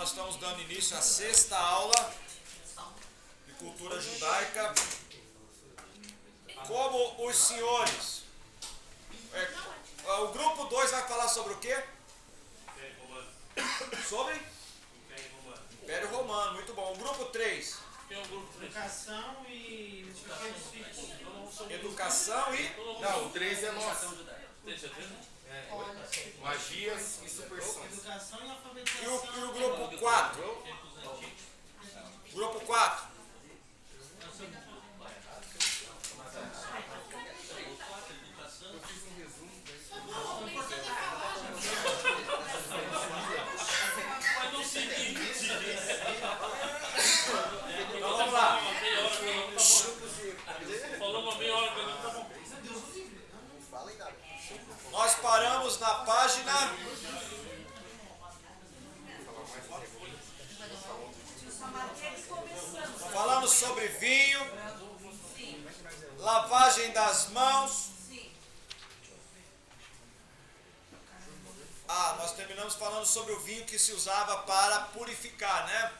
nós estamos dando início à sexta aula de cultura judaica. Como os senhores, o grupo 2 vai falar sobre o quê? Sobre? Império Romano, muito bom. O grupo 3. Educação e... Educação e... Não, o 3 é nosso. Tem certeza? Magias e superstições. Educação e E alfabetização. o grupo 4? Grupo 4. Mas não sei quem Então vamos lá. falou uma meia hora que não tá bom. Nós paramos na página... Falamos sobre vinho, lavagem das mãos. Nós terminamos falando sobre o vinho que se usava para purificar, né?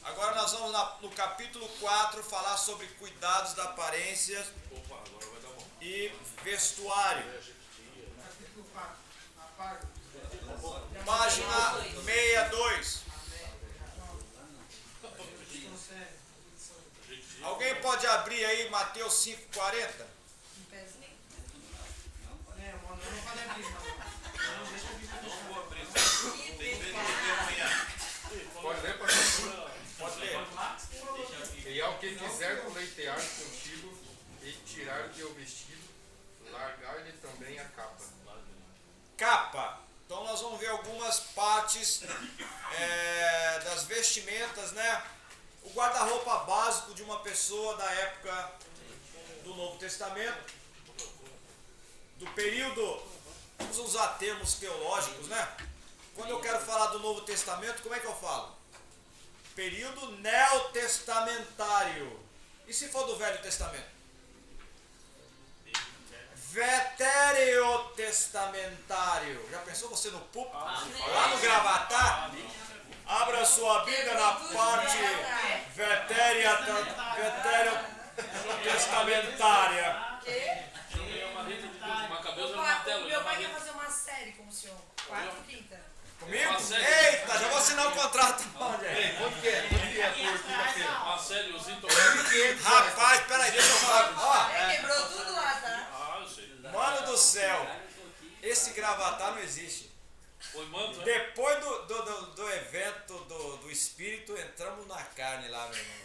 Agora nós vamos no capítulo 4 falar sobre cuidados da aparência e vestuário. Capítulo 4. A parte. Página 62. Alguém pode abrir aí Mateus 5,40? Não pode abrir, não. Deixa a Bíblia fechada. Pode ler, pastor? Pode ler. E ao que quiser coletear contigo e tirar-lhe o vestido, largar-lhe também a capa. Capa. Então nós vamos ver algumas partes das vestimentas, né? O guarda-roupa básico de uma pessoa da época do Novo Testamento, do período, vamos usar termos teológicos, né? Quando eu quero falar do Novo Testamento, como é que eu falo? Período neotestamentário. E se for do Velho Testamento? Veterotestamentário. Já pensou você no púlpito? Lá no Gravatá? Abra sua Bíblia na parte veterotestamentária. O meu pai quer fazer uma série com o senhor. Quarta e quinta. Comigo? Eita, já vou assinar o contrato. Quanto que é? Quanto que é por quinta-feira? Marcelo, os Rapaz, peraí, deixa eu falar. Ó, Ele quebrou tudo lá, tá? eu sei. mano do céu, esse Gravatá não existe. Foi manto, né? Depois do evento do espírito, entramos na carne lá, meu irmão.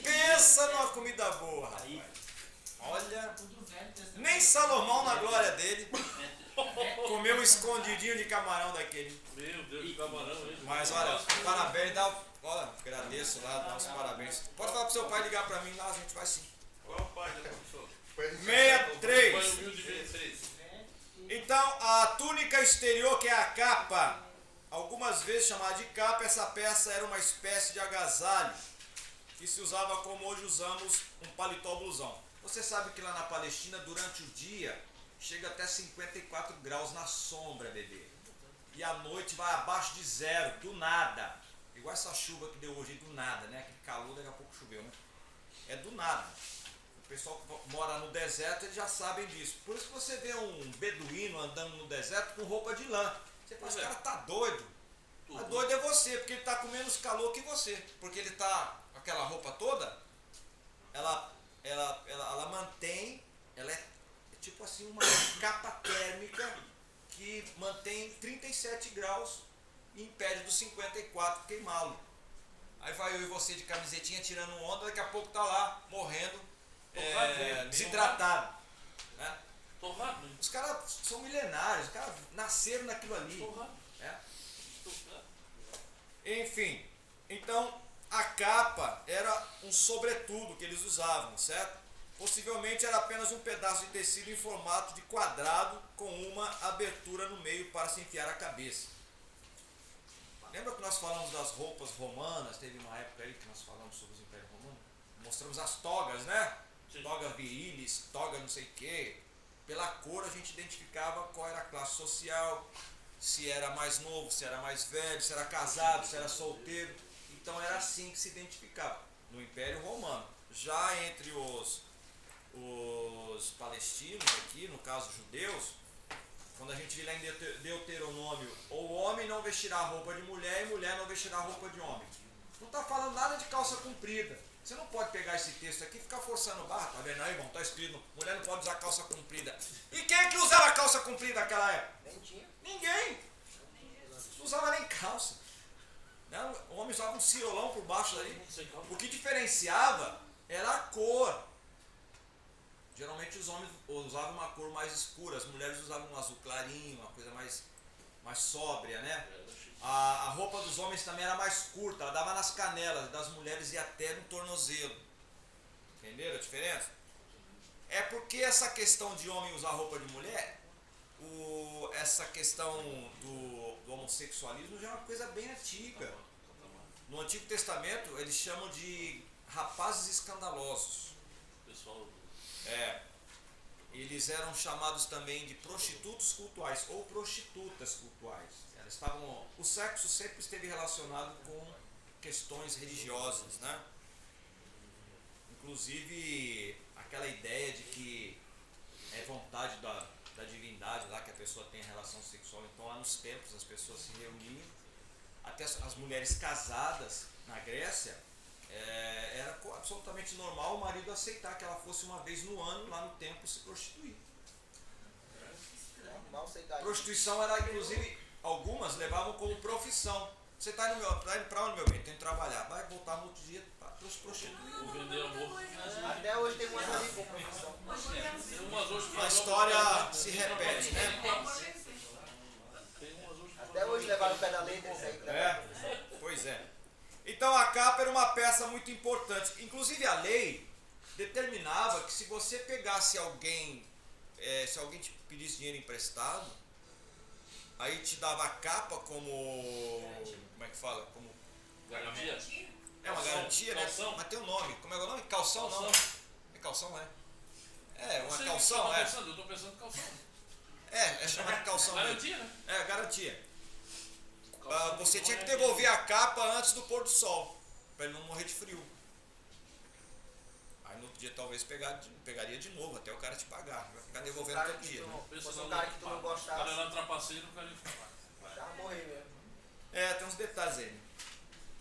Pensa numa comida boa, rapaz. Olha, nem Salomão na glória dele comeu um escondidinho de camarão daquele. Meu Deus, que camarão, hein? Mas olha, parabéns, olha, agradeço lá, dá os parabéns. Pode falar pro seu pai ligar pra mim lá, a gente vai sim. Qual é o pai da professora? 63. Pai humilde 23. Então, a túnica exterior, que é a capa, algumas vezes chamada de capa, essa peça era uma espécie de agasalho que se usava como hoje usamos um paletó blusão. Você sabe que lá na Palestina, durante o dia, chega até 54 graus na sombra, bebê. E à noite vai abaixo de zero, do nada. Igual essa chuva que deu hoje, do nada, né? Aquele calor, daqui a pouco choveu, né? É do nada. O pessoal que mora no deserto, eles já sabem disso. Por isso que você vê um beduíno andando no deserto com roupa de lã. Você fala, esse cara tá doido. A doido é você, porque ele tá com menos calor que você. Porque ele tá com aquela roupa toda, ela mantém, ela é tipo assim uma capa térmica que mantém 37 graus e impede dos 54 queimá-lo. Aí vai eu e você de camisetinha tirando onda, daqui a pouco tá lá morrendo, desidratado. Né? Torrado, né? Os caras são milenários, os caras nasceram naquilo ali. Né? Enfim, então a capa era um sobretudo que eles usavam, certo? Possivelmente era apenas um pedaço de tecido em formato de quadrado com uma abertura no meio para se enfiar a cabeça. Lembra que nós falamos das roupas romanas? Teve uma época aí que nós falamos sobre os impérios romanos. Mostramos as togas, né? Sim. Toga virilis, toga não sei o quê. Pela cor a gente identificava qual era a classe social, se era mais novo, se era mais velho, se era casado, se era solteiro. Então era assim que se identificava no Império Romano. Já entre os palestinos aqui, no caso judeus, quando a gente vê lá em Deuteronômio, o homem não vestirá roupa de mulher e mulher não vestirá roupa de homem. Não está falando nada de calça comprida. Você não pode pegar esse texto aqui e ficar forçando barra. Tá vendo aí, irmão? Está escrito, mulher não pode usar calça comprida. E quem é que usava calça comprida naquela época? Nem tinha. Ninguém. Não usava nem calça. Né? O homem usava um ciolão por baixo daí. O que diferenciava era a cor. Geralmente os homens usavam uma cor mais escura, as mulheres usavam um azul clarinho, uma coisa mais sóbria, né? A roupa dos homens também era mais curta, ela dava nas canelas, das mulheres ia até no tornozelo. Entenderam a diferença? É porque essa questão de homem usar roupa de mulher, essa questão do homossexualismo já é uma coisa bem antiga. No Antigo Testamento eles chamam de rapazes escandalosos. Pessoal. Eles eram chamados também de prostitutos cultuais ou prostitutas cultuais. O sexo sempre esteve relacionado com questões religiosas, né? Inclusive aquela ideia de que é vontade da divindade lá que a pessoa tem relação sexual. Então lá nos templos as pessoas se reuniam, até as mulheres casadas na Grécia, era absolutamente normal o marido aceitar que ela fosse uma vez no ano lá no templo se prostituir. Prostituição era, inclusive, algumas levavam como profissão. Você está indo para onde, meu bem? Tem que trabalhar. Vai voltar no outro dia para se prostituir. Vou vender amor. Até hoje tem muita ali com profissão. Tem umas hoje que A história se repete, né? Tem umas hoje que Até hoje levaram o pé da letra, isso aí. Pois é. Então a capa era uma peça muito importante. Inclusive a lei determinava que se você pegasse alguém, se alguém te pedisse dinheiro emprestado, aí te dava a capa como é que fala? Como garantia. é uma garantia, né? Calção. Mas tem um nome. Como é o nome? Calção, não. É calção, né? Uma Sei, calção, eu tô pensando em calção. É chamado de calção. Garantia, né? Garantia. Você tinha que devolver a capa antes do pôr do sol, para ele não morrer de frio. Aí no outro dia talvez pegaria de novo, até o cara te pagar. Vai ficar devolvendo todo dia. Fosse um cara que tu não O cara gostasse, era trapaceiro, o cara ia falar. já morreu mesmo. Tem uns detalhes aí.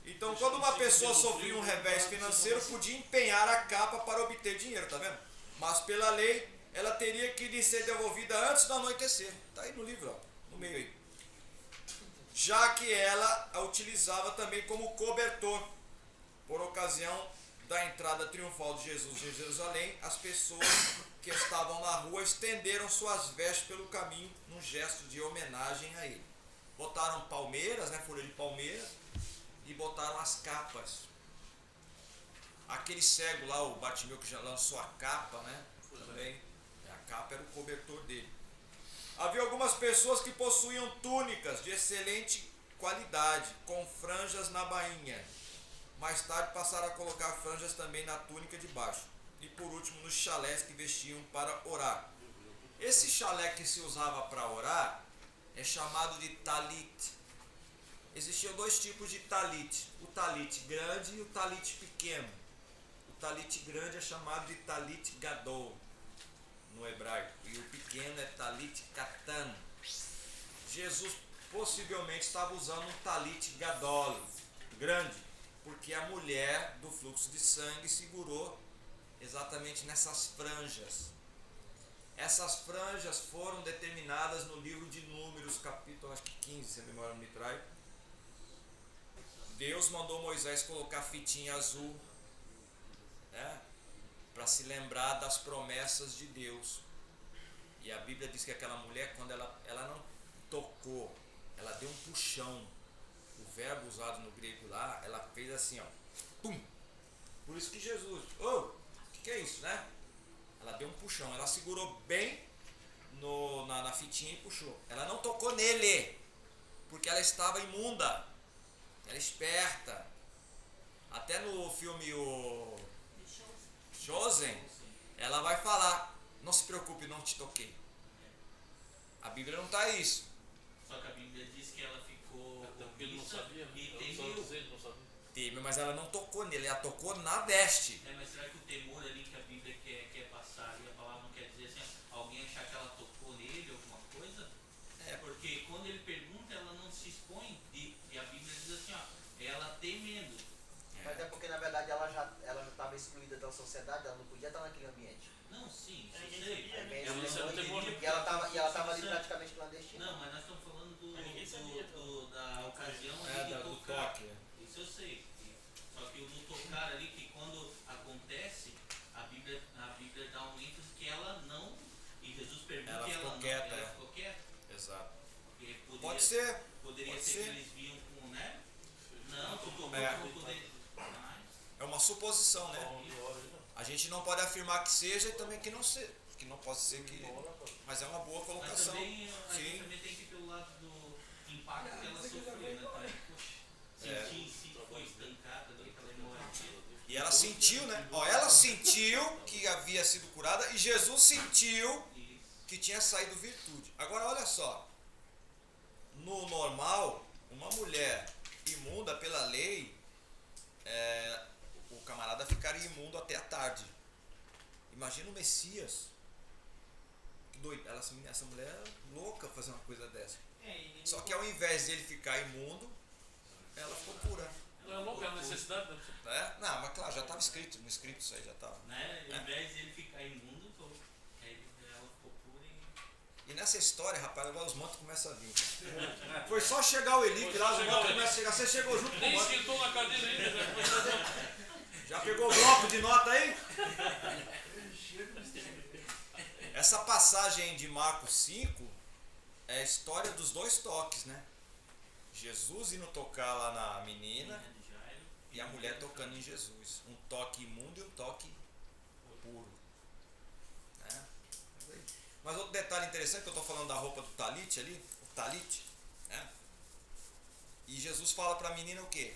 Então, quando uma pessoa sofria um revés financeiro, podia empenhar a capa para obter dinheiro, tá vendo? Mas pela lei, ela teria que lhe ser devolvida antes do anoitecer. Tá aí no livro, ó, no meio aí. Já que ela a utilizava também como cobertor. Por ocasião da entrada triunfal de Jesus em Jerusalém, as pessoas que estavam na rua estenderam suas vestes pelo caminho num gesto de homenagem a ele. Botaram palmeiras, né, folha de palmeira, e botaram as capas. Aquele cego lá, o Bartimeu, que já lançou a capa, né, também, a capa era o cobertor dele. Havia algumas pessoas que possuíam túnicas de excelente qualidade, com franjas na bainha. Mais tarde passaram a colocar franjas também na túnica de baixo. E por último nos chalés que vestiam para orar. Esse chalé que se usava para orar é chamado de talit. Existiam dois tipos de talit. O talit grande e o talit pequeno. O talit grande é chamado de talit gadol no hebraico, e o pequeno é talit katan. Jesus possivelmente estava usando um talit gadol, grande, porque a mulher do fluxo de sangue segurou exatamente nessas franjas. Essas franjas foram determinadas no livro de Números, capítulo acho que 15, se a memória não me trai. Deus mandou Moisés colocar fitinha azul, né, para se lembrar das promessas de Deus. E a Bíblia diz que aquela mulher, quando ela não tocou, ela deu um puxão. O verbo usado no grego lá, ela fez assim, ó, pum. Por isso que Jesus, o que é isso, né? Ela deu um puxão, ela segurou bem na fitinha e puxou. Ela não tocou nele, porque ela estava imunda, ela é esperta. Até no filme o Chosen, ela vai falar, não se preocupe, não te toquei. A Bíblia não está isso. Só que a Bíblia diz que ela ficou Até porque ele não omissa sabia, né? e Só temeu. dizer, ele não sabia. Teme, mas ela não tocou nele, ela tocou na veste. Mas será que o temor ali que a Bíblia quer passar ali, a palavra não quer dizer assim, alguém achar que ela tocou nele, alguma coisa? É. Porque quando ele pergunta, ela não se expõe, e a Bíblia diz assim, ó, ela temendo. Mas é porque na verdade ela já estava excluída da sociedade, ela não podia estar naquele ambiente. Não, sim, isso eu Ninguém sei. sabia, né? Ela Isso é não um temor. iria, e ela estava ali praticamente clandestina. Não, mas nós estamos falando Ninguém sabia, da ocasião É, ali de do tocar. toque. Isso eu sei. Só que o do tocar ali, que quando acontece, a Bíblia dá um ênfase que ela não. E Jesus pergunta Ela e ficou ela quieta, não. Ela é. ficou quieta. Exato. Porque Pode ser. Poderia pode ser ser. que eles vinham com, né? Não, tu tocou, É. tu não poderia. É uma suposição, né? A gente não pode afirmar que seja e também que não seja. Que não pode ser que. Mas é uma boa Mas colocação. também a gente Sim. também tem que ir pelo lado do impacto que ela sofreu, né? Também, poxa, É. sentir se foi estancada ali, aquela hemorragia. E ela sentiu, né? Ó, ela sentiu que havia sido curada e Jesus sentiu E que tinha saído virtude. Agora olha só. No normal, uma mulher imunda pela lei, o camarada ficaria imundo até a tarde. Imagina o Messias. Que doido. Essa mulher é louca fazer uma coisa dessa. Só que ao invés dele ficar imundo, ela ficou pura. Não é louco, é a necessidade, né? Não, mas claro, já estava escrito. No escrito isso aí já estava. né? Ao invés de ele ficar imundo, aí ela ficou pura e. E nessa história, rapaz, agora os mantos começam a vir. Foi só chegar o Elipe lá, os mantos começam a chegar. Você chegou junto com o Nem manto. esquentou na cadeira ainda. Né? Já pegou o bloco de nota aí? Essa passagem de Marcos 5 é a história dos dois toques, né? Jesus indo tocar lá na menina de Jairo, e a mulher tocando em Jesus. Um toque imundo e um toque puro. Né? Mas outro detalhe interessante que eu estou falando da roupa do talit ali, o talit, né? E Jesus fala para a menina o quê?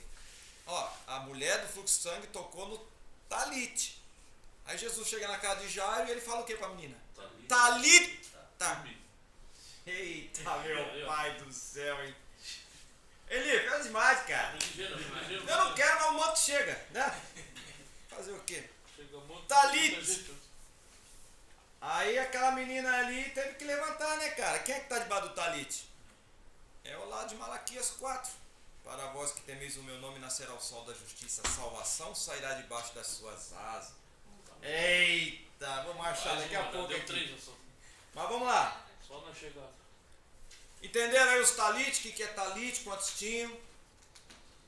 Ó, a mulher do fluxo de sangue tocou no talit. Aí Jesus chega na casa de Jairo e ele fala o que para a menina? Talita. Eita, meu pai do céu, hein? Eli, faz demais, cara. Eu não quero, mas o manto chega, né? Fazer o quê? Talit. Aí aquela menina ali teve que levantar, né, cara? Quem é que tá debaixo do talit? É o lado de Malaquias 4. Para vós que temeis o meu nome, nascerá o sol da justiça, a salvação sairá debaixo das suas asas. Eita, vamos achar daqui a pouco Deu aqui. 3 só. Mas vamos lá. Só na chegada. Entenderam aí os talit? O que é talit? Quantos tinham?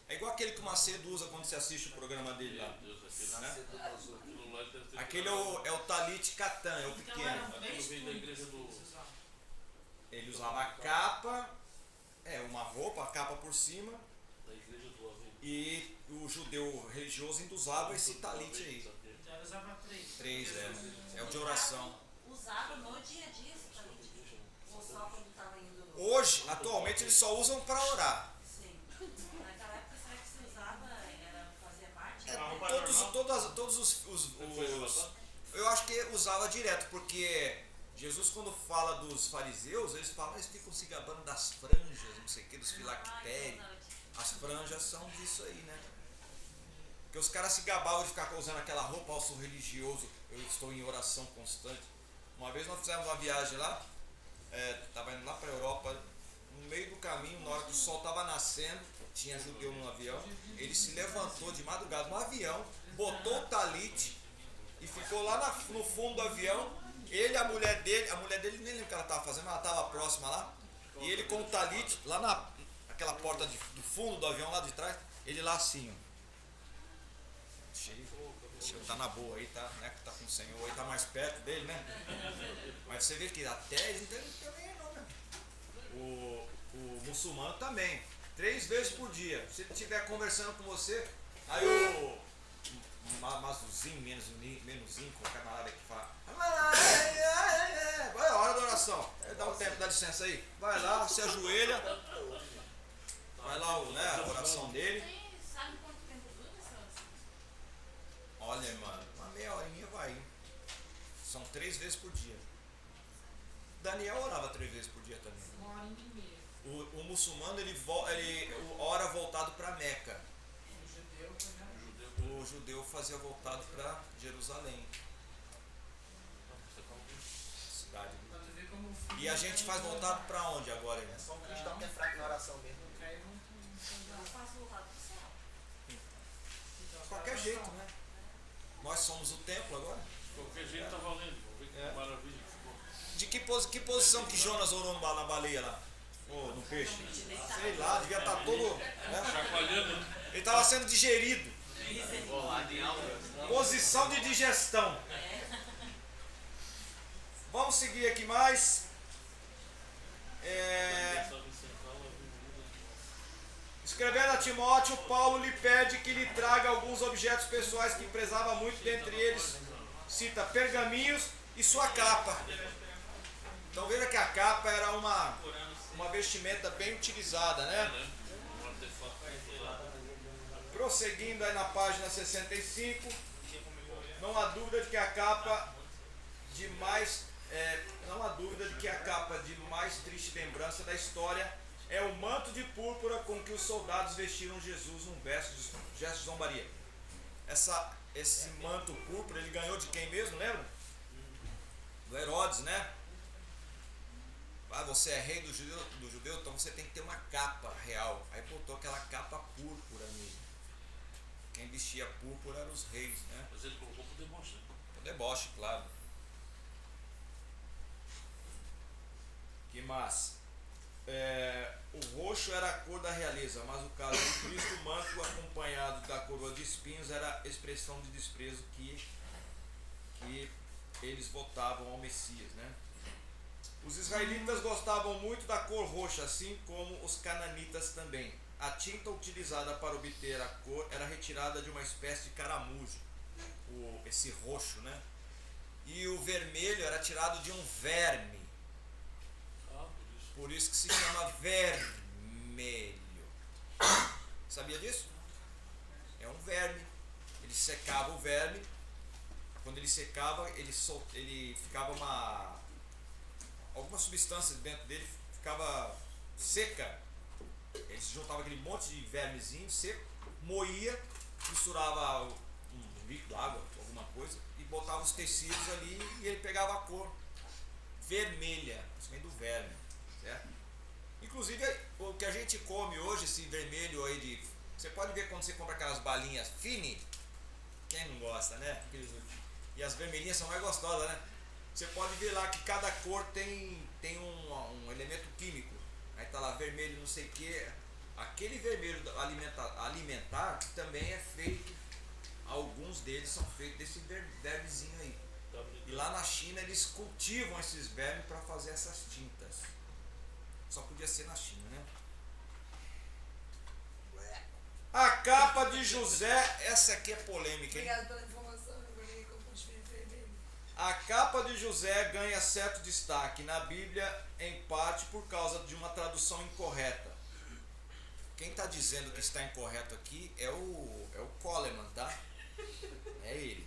É igual aquele que o Macedo usa quando você assiste o programa dele lá. Meu Deus, aquele, Né? aquilo lá deve ter Aquele é o talit catan, é o Então pequeno. eram Aquilo 3 veio da igreja do. túnicos. Ele usava a capa, uma roupa, a capa por cima, Da igreja do Avenida. e o judeu religioso ainda usava esse talit aí. Então ela usava 3. 3, é o de oração. Usava no dia a dia esse talit. Ou só quando estava indo no. Hoje, atualmente, eles só usam para orar. Sim. Naquela época, será que se usava, fazia parte? Todos os eu acho que usava direto, porque Jesus, quando fala dos fariseus, eles falam, eles ficam se gabando das franjas, não sei o que, dos filactérios. As franjas são disso aí, né? Porque os caras se gabavam de ficar usando aquela roupa, eu sou religioso, eu estou em oração constante. Uma vez nós fizemos uma viagem lá, estava indo lá para a Europa, no meio do caminho, na hora que o sol estava nascendo, tinha judeu no avião, ele se levantou de madrugada no avião, botou o talit e ficou lá no fundo do avião, ele e a mulher dele, nem lembro o que ela estava fazendo, mas ela estava próxima lá, e ele com o talit, lá naquela porta do fundo do avião, lá de trás, ele lá assim, ó. Cheio, tá na boa aí, tá, né, que tá com o Senhor aí, tá mais perto dele, né? Mas você vê que até ele não tem ninguém não, né? O muçulmano também, 3 vezes por dia. Se ele estiver conversando com você, aí o Mazuzinho, menuzinho, com o camarada que fala, vai a hora da oração, dá um tempo, dá licença aí, vai lá, se ajoelha, vai lá a oração dele. Sabe quanto tempo dura essa oração? Olha, mano, uma meia horinha vai. São 3 vezes por dia. Daniel orava 3 vezes por dia também. 1 hora e meia. O muçulmano ele ora voltado para Meca. O judeu fazia voltado para Jerusalém. Cidade. E a gente faz voltado para onde agora, irmão? É só um cristão que é fraco na oração mesmo. Eu faço o lado do céu. De qualquer jeito, né? Nós somos o templo agora. Qualquer jeito tá valendo. Vamos ver que maravilha que ficou. De que posição que Jonas orou na baleia lá? Ou no peixe? Sei lá, devia estar todo. Né? Chacoalhando, né? Ele estava sendo digerido. Posição de digestão. Vamos seguir aqui mais. Escrevendo a Timóteo, Paulo lhe pede que lhe traga alguns objetos pessoais que prezava muito, dentre eles cita pergaminhos e sua capa. Então veja que a capa era uma vestimenta bem utilizada, né? Um artefato cultural. Prosseguindo aí na página 65, não há dúvida de que a capa de mais triste lembrança da história é o manto de púrpura com que os soldados vestiram Jesus num gesto de zombaria. Esse manto púrpura ele ganhou de quem mesmo, lembra? Do Herodes, né? Ah, você é rei do judeu, então você tem que ter uma capa real. Aí botou aquela capa púrpura nele. Quem vestia púrpura eram os reis, né? Mas ele colocou pro deboche, né? O deboche, claro. Que massa. O roxo era a cor da realeza, mas no caso de Cristo, o manto acompanhado da coroa de espinhos era a expressão de desprezo que eles votavam ao Messias, né? Os israelitas gostavam muito da cor roxa, assim como os cananitas também. A tinta utilizada para obter a cor era retirada de uma espécie de caramujo, esse roxo, né? E o vermelho era tirado de um verme. Ah, por isso. Por isso que se chama vermelho. Sabia disso? É um verme. Ele secava o verme. Quando ele secava, ele ficava alguma substância dentro dele ficava seca. Ele se juntava aquele monte de vermezinho seco, moía, misturava um líquido, água, alguma coisa, e botava os tecidos ali e ele pegava a cor vermelha, isso vem do verme, certo? Inclusive o que a gente come hoje, esse vermelho aí você pode ver quando você compra aquelas balinhas fine, quem não gosta, né? E as vermelhinhas são mais gostosas, né? Você pode ver lá que cada cor tem um elemento químico. Aí tá lá vermelho não sei o que. Aquele vermelho alimentar também é feito, alguns deles são feitos desse vermezinho aí. E lá na China eles cultivam esses vermes para fazer essas tintas. Só podia ser na China, né? A capa de José, essa aqui é polêmica, hein? Obrigado pela informação, eu ganhei como diferente vermelho. A capa de José ganha certo destaque na Bíblia, em parte por causa de uma tradução incorreta. Quem está dizendo que está incorreto aqui é o Coleman, tá? É ele.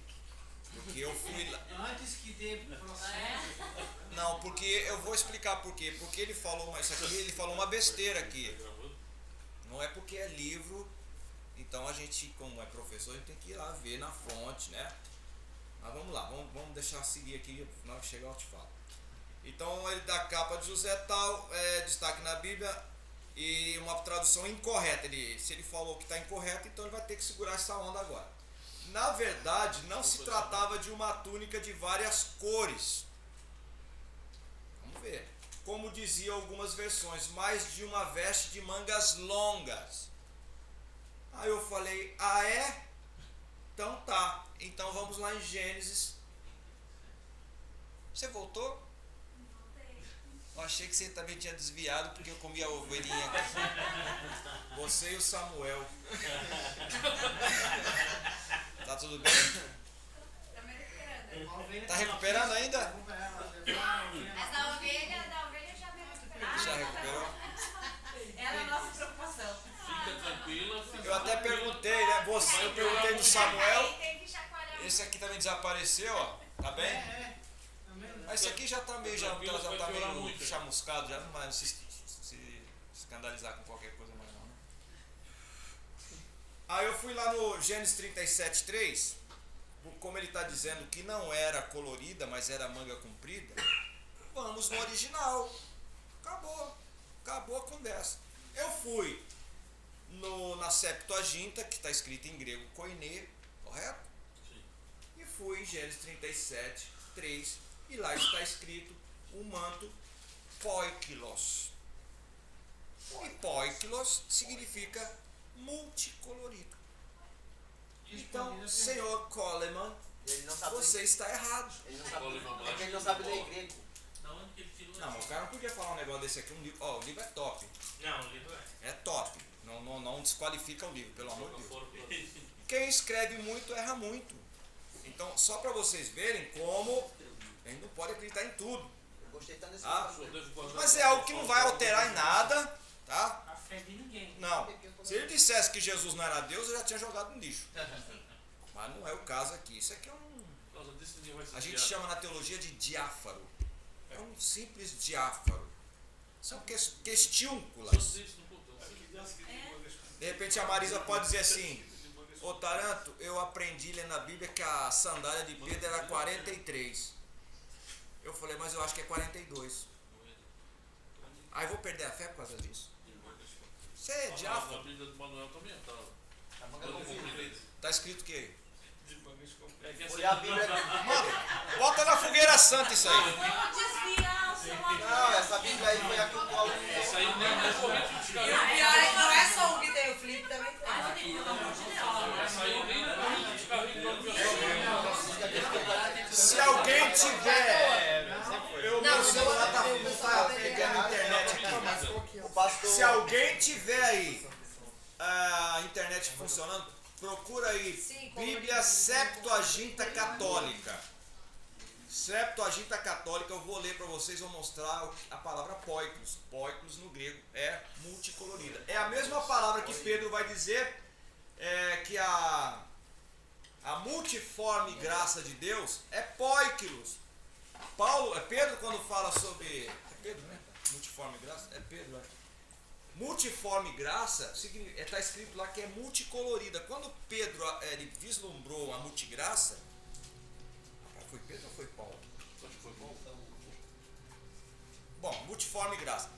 Porque eu fui lá. Antes que dê processo. Não, porque eu vou explicar por quê. Porque ele falou ele falou uma besteira aqui. Não é porque é livro, então a gente, como é professor, a gente tem que ir lá ver na fonte, né? Mas vamos lá, vamos deixar seguir aqui, na hora que chegar eu te falo. Então ele dá a capa de José tal, destaque na Bíblia e uma tradução incorreta. Se ele falou que está incorreto, então ele vai ter que segurar essa onda agora. Na verdade, não se tratava de uma túnica de várias cores. Vamos ver. Como diziam algumas versões, mas de uma veste de mangas longas. Aí eu falei, ah é? Então tá. Então vamos lá em Gênesis. Você voltou? Eu achei que você também tinha desviado porque eu comi a ovelhinha. Você e o Samuel. Tá tudo bem? Tá me recuperando. Tá recuperando ainda? Mas da ovelha já me recuperou. Já recuperou? Era a nossa preocupação. Fica tranquila. Eu até perguntei, né? Eu perguntei do Samuel. Aí tem que chacoalhar. Esse aqui também desapareceu, ó. Tá bem? Mas esse aqui já tá meio, já tá meio chamuscado, já não vai se escandalizar com qualquer coisa mais não, né? Aí eu fui lá no Gênesis 37:3, como ele está dizendo que não era colorida, mas era manga comprida, vamos no original. Acabou a conversa. Eu fui na Septuaginta, que está escrito em grego koiné, correto? Sim. E fui em Gênesis 37:3, e lá está escrito o manto poikilos. E poikilos significa multicolorido. Então, senhor Coleman, Ele não sabe você está errado. Ele não sabe, Coleman é que ele não sabe ler grego. Da onde que ele tirou Não, mas o cara não podia falar um negócio desse aqui. O livro é top. Não, o livro é. É top. Não desqualifica o livro, pelo amor de Deus. Fora pra- Quem escreve muito, erra muito. Então, só para vocês verem como a gente não pode acreditar em tudo. Eu gostei tanto desse Ah, livro. Só devo guardar- Mas é algo que não vai alterar em nada, tá? A fé de ninguém. Não. Se ele dissesse que Jesus não era Deus, eu já tinha jogado no lixo. Mas não é o caso aqui. Isso aqui é um... Por causa disso, ninguém vai se A gente desviar. chama na teologia de diáfaro. É um simples diáfaro. São questiúnculas. Só isso no botão. De repente a Marisa pode dizer assim: ô Taranto, eu aprendi lendo na Bíblia que a sandália de Pedro era 43. Eu falei, mas eu acho que é 42. Aí vou perder a fé por causa disso? Você é Na diáfaro. Bíblia do Manuel também tá. A manga Manga comprida. comprida. Tá escrito o quê? É que Foi a Bíblia. Mano, bota na fogueira santa isso aí. Não desviar o seu amor. Não, essa Bíblia aí foi a que o Paulo. Isso aí nem é corrente de E o cigarro. pior é que não é só um que tem, o Felipe também tem. Ai, Felipe, pelo amor de Deus. Essa aí nem é corrente de cigarrinho do meu. Se alguém tiver. Meu celular tá pegando internet aqui. O pastor. Se alguém tiver aí a internet funcionando, procura aí Sim, como Bíblia Septuaginta Católica. Septuaginta Católica, eu vou ler para vocês, vou mostrar a palavra poiklos. Poiklos no grego é multicolorida. É a mesma palavra que Pedro vai dizer que a multiforme graça de Deus é poiklos. Pedro quando fala sobre... É Pedro, né? Multiforme graça? É Pedro, né? Multiforme graça, está escrito lá que é multicolorida. Quando Pedro ele vislumbrou a multigraça, foi Pedro ou foi Paulo? Acho que foi bom. Bom, multiforme graça.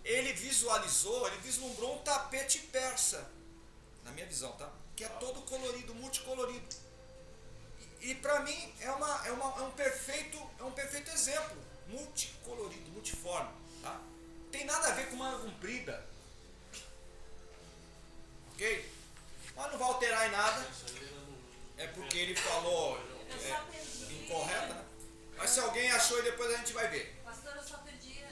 Ele vislumbrou um tapete persa, na minha visão, tá? Que é todo colorido, multicolorido. E para mim é um perfeito exemplo, multicolorido, multiforme, tá? Tem nada a ver com manga comprida, ok? Mas não vai alterar em nada, é porque ele falou Eu só perdi. incorreta, né? Mas se alguém achou e depois a gente vai ver. Pastor, eu só perdi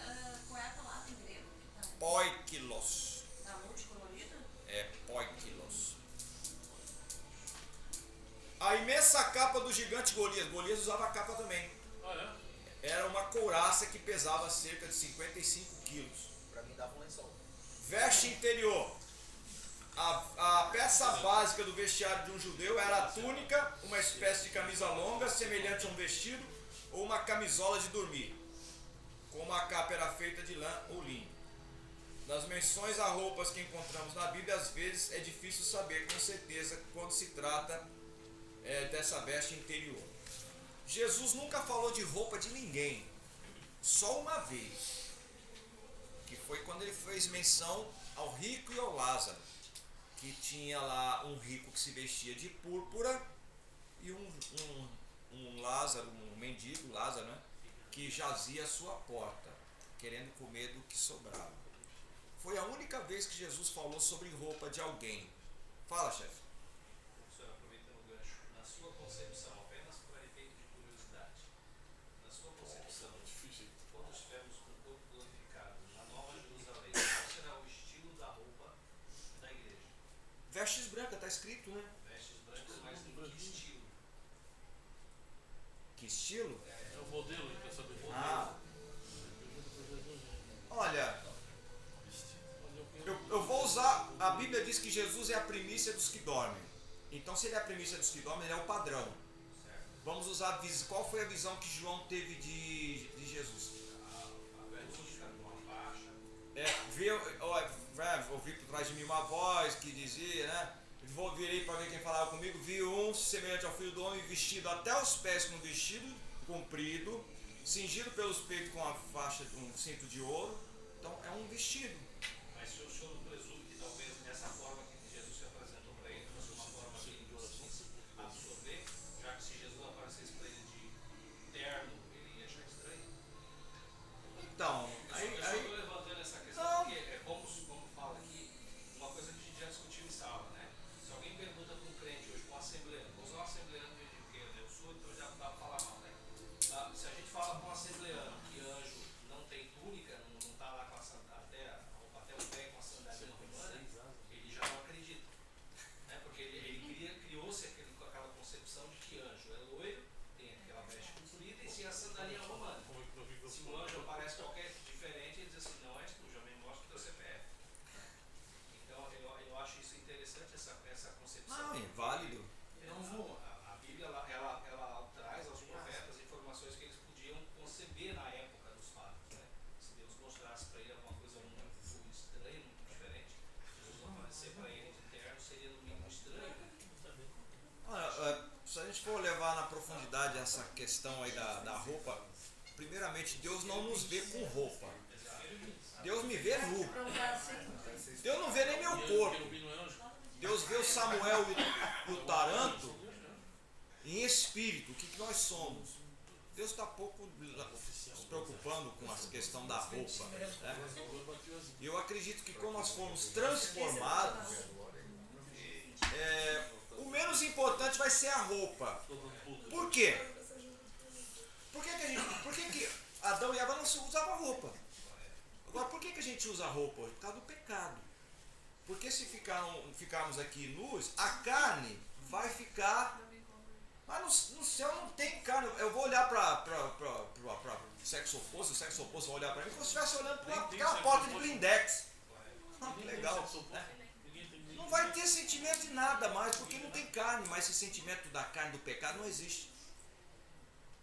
qual é a palavra em grego que Poikilos, tá multicolorida? é poikilos. A imensa capa do gigante Golias. Golias usava a capa também. Ah, é? Era uma couraça que pesava cerca de 55 quilos. Pra mim dava um lençol. Veste interior. A peça básica do vestiário de um judeu era a túnica, uma espécie de camisa longa, semelhante a um vestido, ou uma camisola de dormir. Como a capa era feita de lã ou linho. Nas menções a roupas que encontramos na Bíblia, às vezes é difícil saber com certeza quando se trata dessa veste interior. Jesus nunca falou de roupa de ninguém, só uma vez, que foi quando ele fez menção ao rico e ao Lázaro, que tinha lá um rico que se vestia de púrpura e um Lázaro, um mendigo, Lázaro, né, que jazia à sua porta, querendo comer do que sobrava. Foi a única vez que Jesus falou sobre roupa de alguém. Fala, chefe. Professor, aproveitando o gancho, na sua concepção, apenas para efeito de curiosidade, na sua concepção, quando estivermos com o corpo glorificado na Nova Jerusalém, qual será o estilo da roupa da igreja? Vestes brancas, está escrito, né? Vestes brancas, mas em que estilo? Que estilo? É o modelo, ele quer saber. Ah, olha, eu vou usar, a Bíblia diz que Jesus é a primícia dos que dormem. Então se ele é a primícia dos que dormem, ele é o padrão. Certo. Vamos usar, qual foi a visão que João teve de Jesus? A túnica com a faixa. ouvi por trás de mim uma voz que dizia, né? Virei para ver quem falava comigo, vi um semelhante ao Filho do Homem, vestido até os pés com um vestido comprido, cingido pelos peitos com uma faixa, um cinto de ouro. Então é um vestido. Mas se o senhor não presume que talvez nessa forma que Jesus se apresentou para ele, fosse uma forma que ele fosse absorver, já que se Jesus aparecesse para ele de terno, ele ia achar estranho? Então, Eu só estou levantando essa questão porque é como fala aqui, uma coisa que a gente já discutiu em sala, né? Se alguém pergunta para um crente hoje, para um assembleano, vou usar um assembleano porque eu sou, então já não dá para falar mal, né? Se a gente fala para um assembleano que anjo não tem túnica, não está lá com a sandália, até o pé com a sandália romana, ele já não acredita. Né? Porque ele criou-se aquela concepção de que anjo é loiro, tem aquela veste comprida e sim a sandália romana. Se o anjo aparece qualquer diferente, ele diz assim, não és tu, já me mostra o teu CPF. Então eu acho isso interessante, essa concepção. não, é válido. A Bíblia ela traz aos profetas informações que eles podiam conceber na época dos fatos. Né? Se Deus mostrasse para ele alguma coisa muito estranha, muito diferente, Jesus aparecer para ele de terno seria no mínimo estranho. Se a gente for levar na profundidade essa questão aí da roupa, primeiramente Deus não nos vê com roupa. Deus me vê nu. Deus não vê nem meu corpo. Deus vê o Samuel e o Taranto em espírito, o que nós somos. Deus está pouco se preocupando com a questão da roupa. Né? E eu acredito que quando nós formos transformados, o menos importante vai ser a roupa. Por quê? Por que Adão e Eva não usavam roupa? Agora, por que a gente usa roupa hoje? Por causa do pecado. Porque se ficarmos aqui nus, a carne vai ficar... Mas no céu não tem carne. Eu vou olhar para o sexo oposto vai olhar para mim como se estivesse olhando para aquela porta de blindex. Que legal. Não vai ter sentimento de nada mais, porque não tem carne, mas esse sentimento da carne, do pecado, não existe.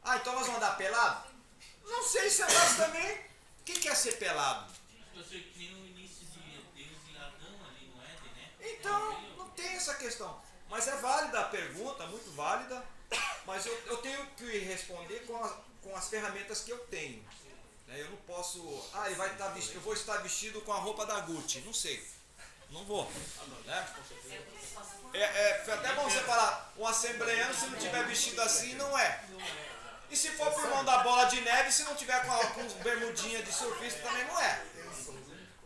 Então nós vamos andar pelado? Não sei se é nós também. O que é ser pelado? Eu sei que nem no início de Deus e Adão ali no Éden, né? Então, não tem essa questão. Mas é válida a pergunta, muito válida, mas eu tenho que responder com as ferramentas que eu tenho. Eu não posso... ele vai estar vestido, eu vou estar vestido com a roupa da Gucci. Não sei. Não vou. Né? É até bom você falar, um assembleano, se não tiver vestido assim, não é. E se for por mão da bola de neve, se não tiver com bermudinha de surfista, também não é.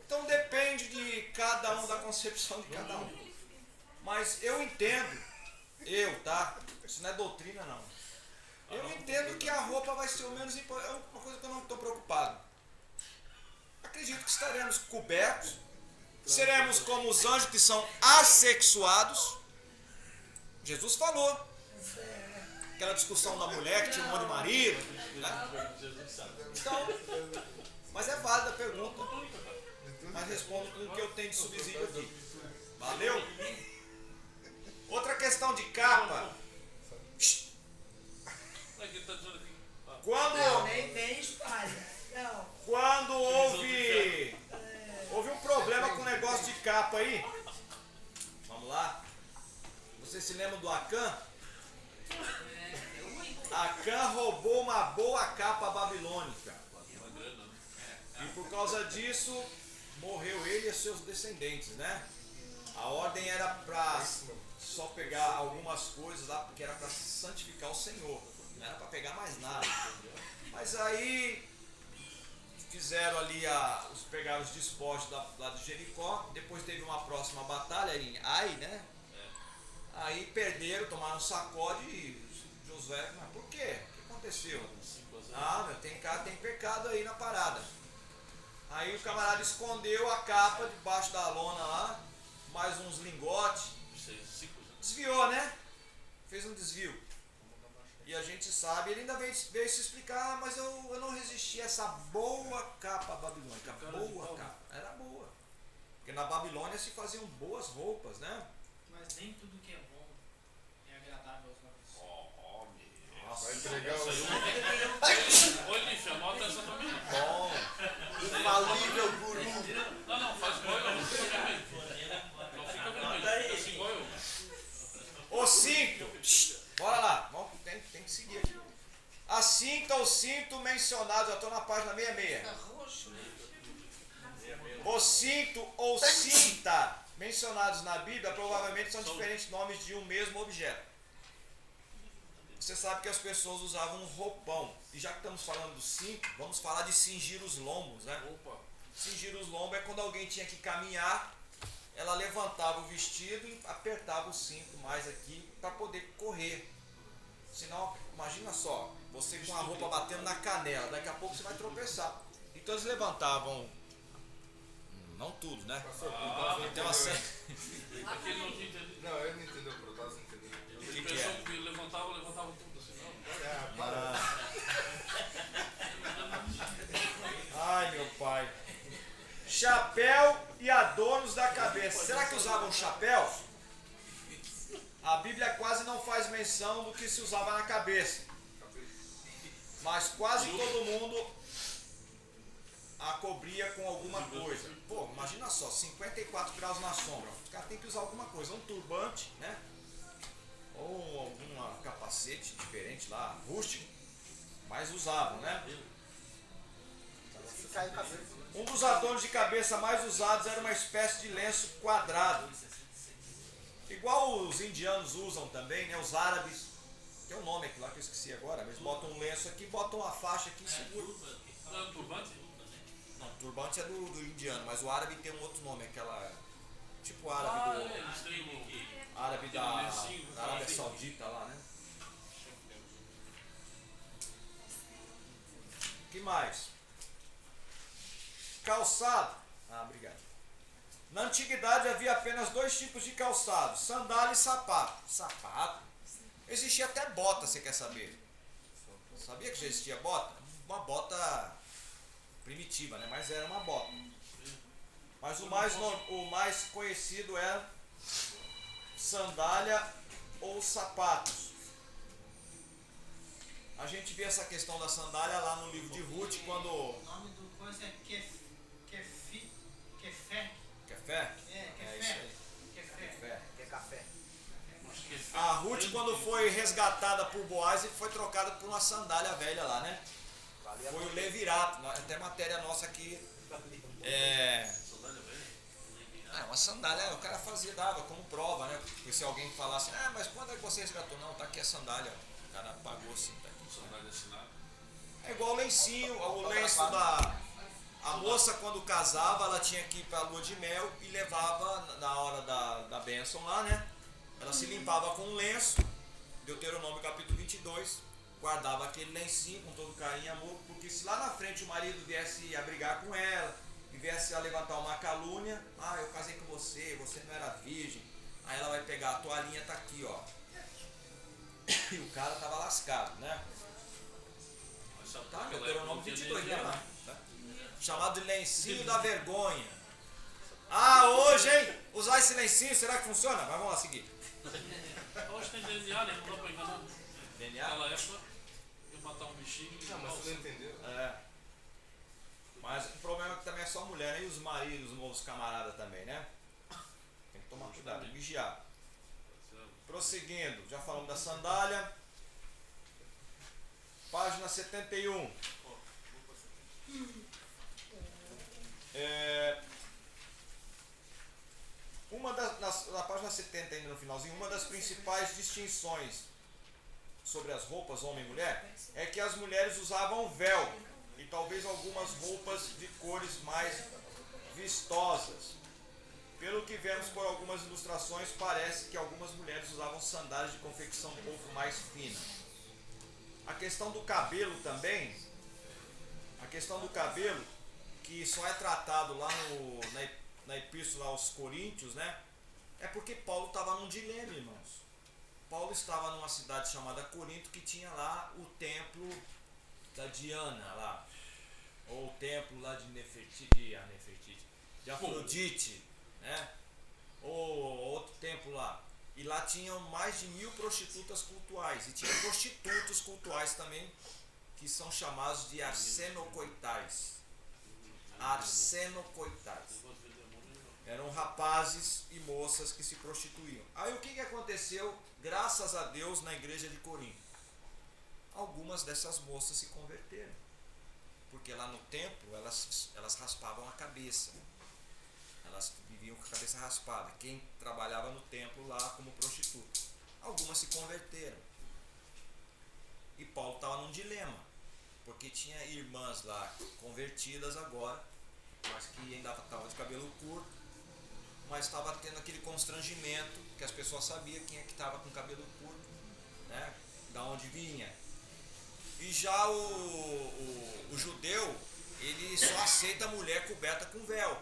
Então depende de cada um, da concepção de cada um. Mas eu entendo, tá? Isso não é doutrina, não. Eu entendo que a roupa vai ser o menos importante. É uma coisa que eu não estou preocupado. Acredito que estaremos cobertos. Seremos como os anjos que são assexuados. Jesus falou. Aquela discussão da mulher que tinha um monte de marido. Né? Então, mas é válida a pergunta. Mas respondo com o que eu tenho de subsídio aqui. Valeu? Outra questão de capa. Não, nem tem espalha. Não. Quando houve um problema com o negócio de capa aí. Vamos lá. Vocês se lembram do Acã? Acã roubou uma boa capa babilônica. E por causa disso, morreu ele e seus descendentes, né? A ordem era para só pegar algumas coisas lá, porque era para santificar o Senhor. Não era para pegar mais nada. Mas aí fizeram ali, pegaram os despojos lá de Jericó. Depois teve uma próxima batalha em Ai, né? Aí perderam, tomaram um sacode e Josué, mas por quê? O que aconteceu? Tem pecado aí na parada. Aí o camarada escondeu a capa debaixo da lona lá, mais uns lingotes. Desviou, né? Fez um desvio. E a gente sabe, ele ainda veio se explicar, mas eu não resisti a essa boa capa babilônica. Boa capa. Era boa. Porque na Babilônia se faziam boas roupas, né? Mas nem tudo que é bom é agradável aos olhos. Nossa, Vai entregar o... Olha, chamou a atenção também. Bom. Infalível guru. mencionados, eu estou na página 66. Tá roxo, né? O cinto ou cinta mencionados na Bíblia provavelmente são diferentes nomes de um mesmo objeto. Você sabe que as pessoas usavam um roupão. E já que estamos falando do cinto, vamos falar de cingir os lombos, né? Opa. Cingir os lombos é quando alguém tinha que caminhar, ela levantava o vestido e apertava o cinto mais aqui para poder correr. Senão, imagina só, você com a roupa batendo na canela, daqui a pouco você vai tropeçar. Então eles levantavam, não tudo, né? Tem uma série. Aquele não tinha entendido. Não, eu não entendo o protato, não entendi. Ele pensou que levantava tudo assim, não. Ai, meu pai. Chapéu e adornos da cabeça. Será que usavam chapéu? A Bíblia quase não faz menção do que se usava na cabeça. Mas quase todo mundo a cobria com alguma coisa. Pô, imagina só, 54 graus na sombra. Os caras têm que usar alguma coisa. Um turbante, né? Ou algum capacete diferente lá, rústico. Mas usavam, né? Se cai o cabelo. Um dos adornos de cabeça mais usados era uma espécie de lenço quadrado. Igual os indianos usam também, né? Os árabes. Tem um nome aqui lá que eu esqueci agora, mas botam um lenço aqui, botam uma faixa aqui e seguram. Não, é turbante? Não, turbante é do indiano, mas o árabe tem um outro nome, aquela. Tipo o árabe do. Eles têm um... Árabe tem um da lencinho, Arábia assim. Saudita lá, né? Que mais? Calçado. Ah, obrigado. Na antiguidade havia apenas dois tipos de calçado, sandália e sapato. Sapato? Existia até bota, você quer saber? Sabia que já existia bota? Uma bota primitiva, né? Mas era uma bota. Mas o mais conhecido era sandália ou sapatos. A gente vê essa questão da sandália lá no livro de Ruth, quando... O nome do coisa é Kefé. Café? É, É isso aí. Kefé. Café. Que é café. A Ruth, quando foi resgatada por Boaz, foi trocada por uma sandália velha lá, né? Valia Foi o muito. Levirato, até matéria nossa aqui. Uma sandália, o cara fazia, dava como prova, né? Porque se alguém falasse, mas quando é que você resgatou? Não, tá aqui a sandália. O cara pagou assim, tá aqui. Sandália assinada. É igual o lencinho, o lenço da... A moça, quando casava, ela tinha que ir pra lua de mel e levava na hora da bênção lá, né? Ela se limpava com um lenço, Deuteronômio capítulo 22, guardava aquele lencinho com todo carinho e amor, porque se lá na frente o marido viesse a brigar com ela, e viesse a levantar uma calúnia, eu casei com você, você não era virgem, aí ela vai pegar a toalhinha, tá aqui, ó. E o cara tava lascado, né? Mas sabe Tá, que naquela época Deuteronômio não tinha 22, nem né? dinheiro. Lá, tá? Chamado de lencinho da vergonha. Hoje, hein? Usar esse lencinho, será que funciona? Mas vamos lá seguir. Hoje tem DNA, né? Não dá pra enganar. DNA? Naquela época, ia matar um bichinho e Não, mas você não entendeu? Mas o problema é que também é só mulher, né? E os maridos, os camaradas também, né? Tem que tomar cuidado, vigiar. Prosseguindo, já falamos da sandália. Página 71. Na página 70, ainda no finalzinho, uma das principais distinções sobre as roupas, homem e mulher, é que as mulheres usavam véu e talvez algumas roupas de cores mais vistosas. Pelo que vemos por algumas ilustrações, parece que algumas mulheres usavam sandálias de confecção um pouco mais fina. A questão do cabelo também, que só é tratado lá na epístola aos Coríntios, né? É porque Paulo estava num dilema, irmãos. Paulo estava numa cidade chamada Corinto, que tinha lá o templo da Diana lá, ou o templo lá de Nefertiti, de Afrodite, né? Ou outro templo lá. E lá tinham mais de 1000 prostitutas cultuais, e tinha prostitutos cultuais também, que são chamados de arsenocoitais. Arsenocoitais. Eram rapazes e moças que se prostituíam. Aí o que aconteceu, graças a Deus, na igreja de Corinto? Algumas dessas moças se converteram. Porque lá no templo elas raspavam a cabeça. Elas viviam com a cabeça raspada. Quem trabalhava no templo lá como prostituta. Algumas se converteram. E Paulo estava num dilema. Porque tinha irmãs lá convertidas agora, mas que ainda estavam de cabelo curto, mas estava tendo aquele constrangimento que as pessoas sabiam quem é que estava com cabelo curto, né? Da onde vinha. E já o judeu, ele só aceita a mulher coberta com véu.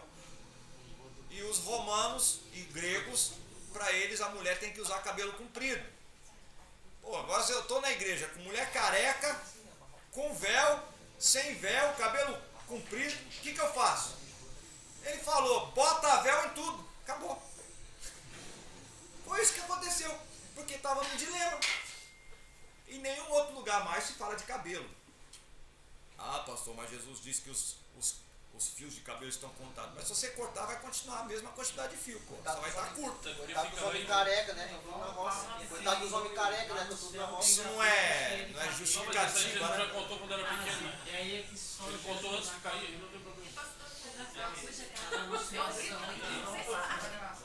E os romanos e gregos, para eles a mulher tem que usar cabelo comprido. Pô, agora se eu estou na igreja com mulher careca, com véu, sem véu, cabelo comprido, o que eu faço? Ele falou, bota véu em tudo, acabou. Foi isso que aconteceu, porque estava num dilema. Em nenhum outro lugar mais se fala de cabelo. Ah, pastor, mas Jesus disse que os fios de cabelo estão contados. Mas se você cortar, vai continuar a mesma quantidade de fio, pô. Só vai estar curto. Coitado dos homens careca, né? Estão tudo na roça. Coitado dos homens careca, né? Estão tudo na roça. Isso não é Não, mas isso aí justificativa, Jesus já né? contou quando era pequeno, né? E aí é que só Ele contou antes de cair, não tem problema.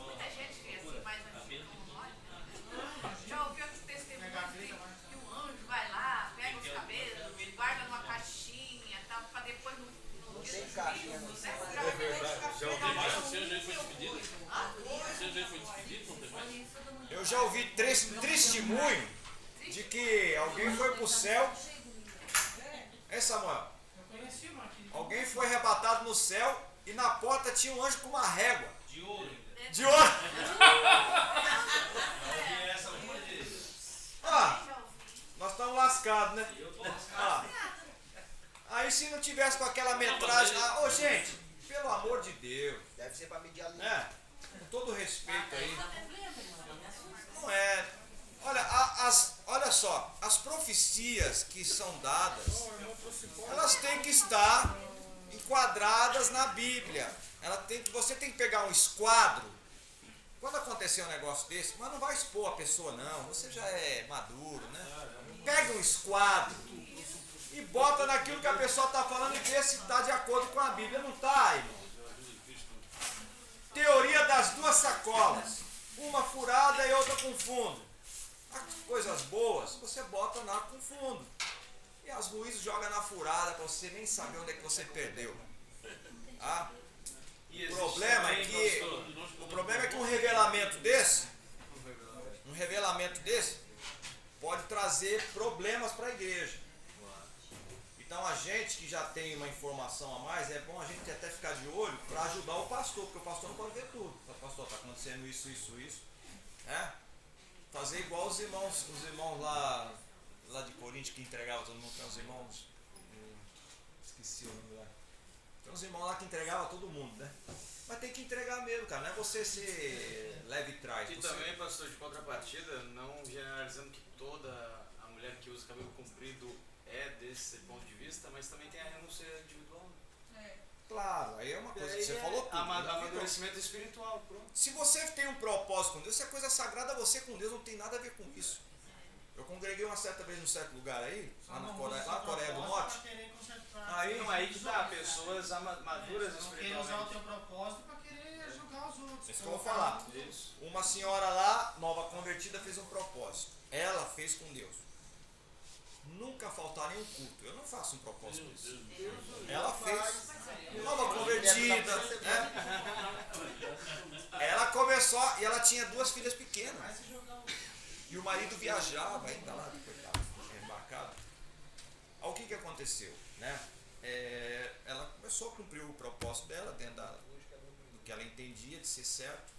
Muita gente que assim, mais antiga como nós, já ouviu aquele testemunho que o anjo vai lá, pega os cabelos, guarda numa caixinha, tal, pra depois no dia tem dos caixinha, vivos, né? né? É verdade, já ouvi Mas mais. o seu jeito foi despedido? O seu jeito foi despedido, não tem mais? Eu já ouvi testemunho de que alguém foi pro céu. Hein, Samuel? eu conheci uma aqui. Alguém foi arrebatado no céu e na porta tinha um anjo com uma régua. De ouro ainda. De ouro! E essa uma vez. Ah, Já ouvi. nós estamos lascados, né? Eu tô lascado. Ah. Aí se não tivesse com aquela metragem. Ah, ô gente, pelo amor de Deus, Deve ser pra medir a linha. né? Com todo respeito aí. Não Não é. Olha, olha só, as profecias que são dadas, elas têm que estar enquadradas na Bíblia. Você tem que pegar um esquadro. Quando acontecer um negócio desse, mas não vai expor a pessoa não, você já é maduro, né? Pega um esquadro e bota naquilo que a pessoa está falando e vê se está de acordo com a Bíblia. Não está, irmão. Teoria das duas sacolas, uma furada e outra com fundo. As coisas boas você bota na com fundo. E as ruins joga na furada para você nem saber onde é que você perdeu. Ah? O problema é que um revelamento desse pode trazer problemas para a igreja. Então a gente que já tem uma informação a mais, é bom a gente até ficar de olho para ajudar o pastor, porque o pastor não pode ver tudo. O pastor, está acontecendo isso. Fazer igual os irmãos lá de Coríntios que entregavam todo mundo, tem os irmãos, esqueci o nome lá. Tem uns irmãos lá que entregavam todo mundo, né? Mas tem que entregar mesmo, cara, não é você ser leve e trás. E você... também, pastor, de contrapartida, não generalizando que toda a mulher que usa cabelo comprido é desse ponto de vista, mas também tem a renúncia individual. Claro, aí é uma coisa que você falou tudo. Amadurecimento espiritual, pronto. Se você tem um propósito com Deus, se é coisa sagrada, você com Deus não tem nada a ver com isso. Eu congreguei uma certa vez num certo lugar aí, lá na Coreia do Norte. Aí não é aí que tá, pessoas maduras Não querer usar o espiritualmente. teu propósito para querer julgar os outros. Isso que eu vou falar. Isso. Uma senhora lá, nova convertida, fez um propósito. Ela fez com Deus. Nunca faltar nenhum culto. Eu não faço um propósito disso. Ela fez. Nova convertida, né? Ela começou, e ela tinha 2 filhas pequenas. E o marido viajava ainda lá, coitado, embarcado. Aí o que aconteceu, né? Ela começou a cumprir o propósito dela dentro do que ela entendia de ser certo.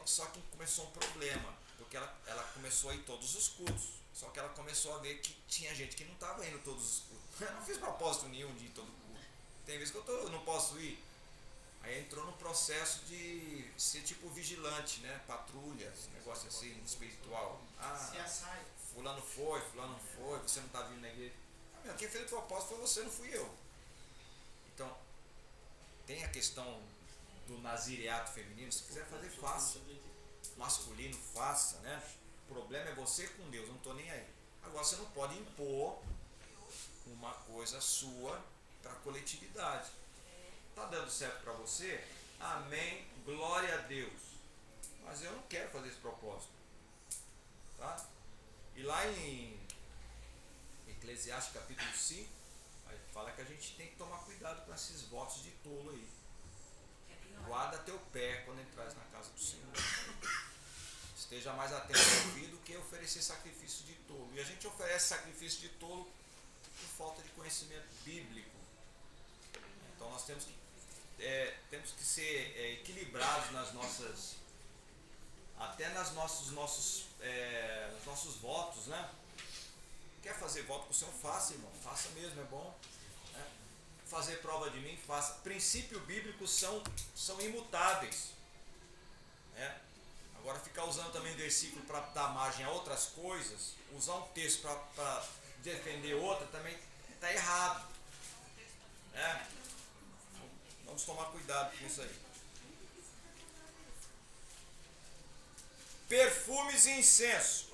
Só que começou um problema, porque ela começou a ir todos os cultos. Só que ela começou a ver que tinha gente que não estava indo todos os cultos. Eu não fiz propósito nenhum de ir todo culto. Tem vezes que eu não posso ir. Aí entrou no processo de ser tipo vigilante, né? Patrulha, esse negócio assim, espiritual. Ah, fulano foi, você não está vindo na igreja. Quem fez o propósito foi você, não fui eu. Então, tem a questão do nazireato feminino, se quiser fazer, faça. Masculino, faça, né? O problema é você com Deus, eu não estou nem aí. Agora você não pode impor uma coisa sua para a coletividade. Tá dando certo para você? Amém, glória a Deus. Mas eu não quero fazer esse propósito. Tá? E lá em Eclesiastes capítulo 5, aí fala que a gente tem que tomar cuidado com esses votos de tolo aí. Guarda teu pé quando entrares na casa do Senhor. Esteja mais atento ao ouvir do que oferecer sacrifício de tolo. E a gente oferece sacrifício de tolo por falta de conhecimento bíblico. Então nós temos que ser equilibrados nas nossas, até nos nossos votos, né? Quer fazer voto com o Senhor? Faça, irmão. Faça mesmo, é bom. Né? Fazer prova de mim? Faça. Princípios bíblicos são imutáveis. Né? Agora, ficar usando também versículo para dar margem a outras coisas, usar um texto para defender outra, também está errado. Né? Vamos tomar cuidado com isso aí. Perfumes e incenso.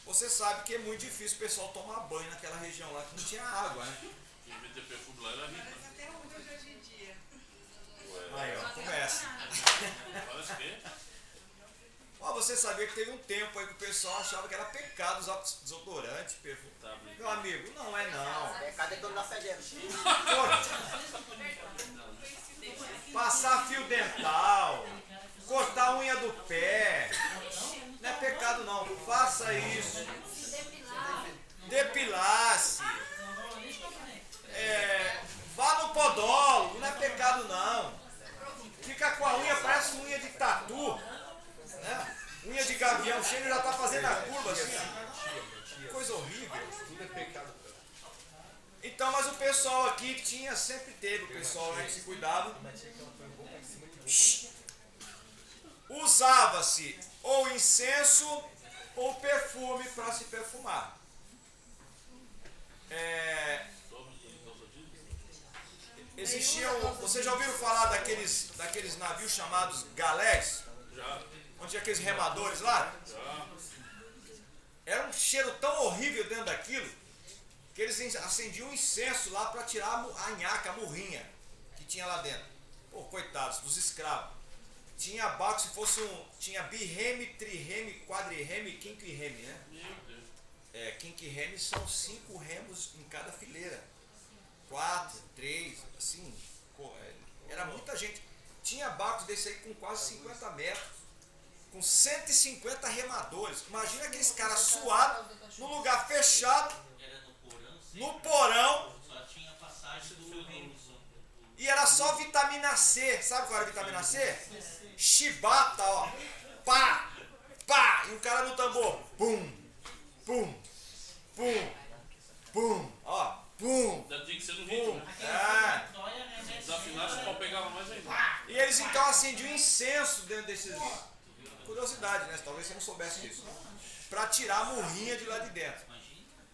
Você sabe que é muito difícil o pessoal tomar banho naquela região lá que não tinha água, né? Quem vender perfume lá era rico. Até hoje em dia. Aí, ó, começa. Parece que Ó, você sabia que teve um tempo aí que o pessoal achava que era pecado usar desodorante, perfume. tá brincando. Meu amigo, não é não. Pecado é quando dá fedendo. Passar fio dental, cortar a unha do pé, não é pecado não. Faça isso. Depilar-se. Vá no podólogo, não é pecado não. Fica com a unha, parece unha de tatu, né? Unha de gavião, cheio já está fazendo a curva assim. Coisa horrível. Tudo é pecado. Então, mas o pessoal aqui sempre teve o pessoal, né, que se cuidava. Usava-se ou incenso ou perfume para se perfumar. Vocês já ouviram falar daqueles navios chamados galés? Já. Onde tinha aqueles remadores lá? Já. Era um cheiro tão horrível dentro daquilo que eles acendiam um incenso lá para tirar a nhaca, a murrinha que tinha lá dentro. Pô, coitados dos escravos. Tinha barco, se fosse tinha birreme, trirreme, quadrirreme e quinquirreme, né? Meu Deus. Quinquirreme são 5 remos em cada fileira. 4, 3, assim. Era muita gente. Tinha barcos desse aí com quase 50 metros. Com 150 remadores. Imagina aqueles caras suados, num lugar fechado, Era no porão, sim. no porão, Só tinha passagem do reino. e era só vitamina C. Sabe qual era a vitamina C? Chibata, ó. Pá, pá. E o cara no tambor. Pum, pum, pum, pum. Ó, pum, Ainda tinha que ser no ritmo, pum. né? É. Desafinasse, o pau pegava mais ainda. E eles então acendiam incenso dentro desses. Curiosidade, né? Talvez você não soubesse disso. Para tirar a murrinha de lá de dentro.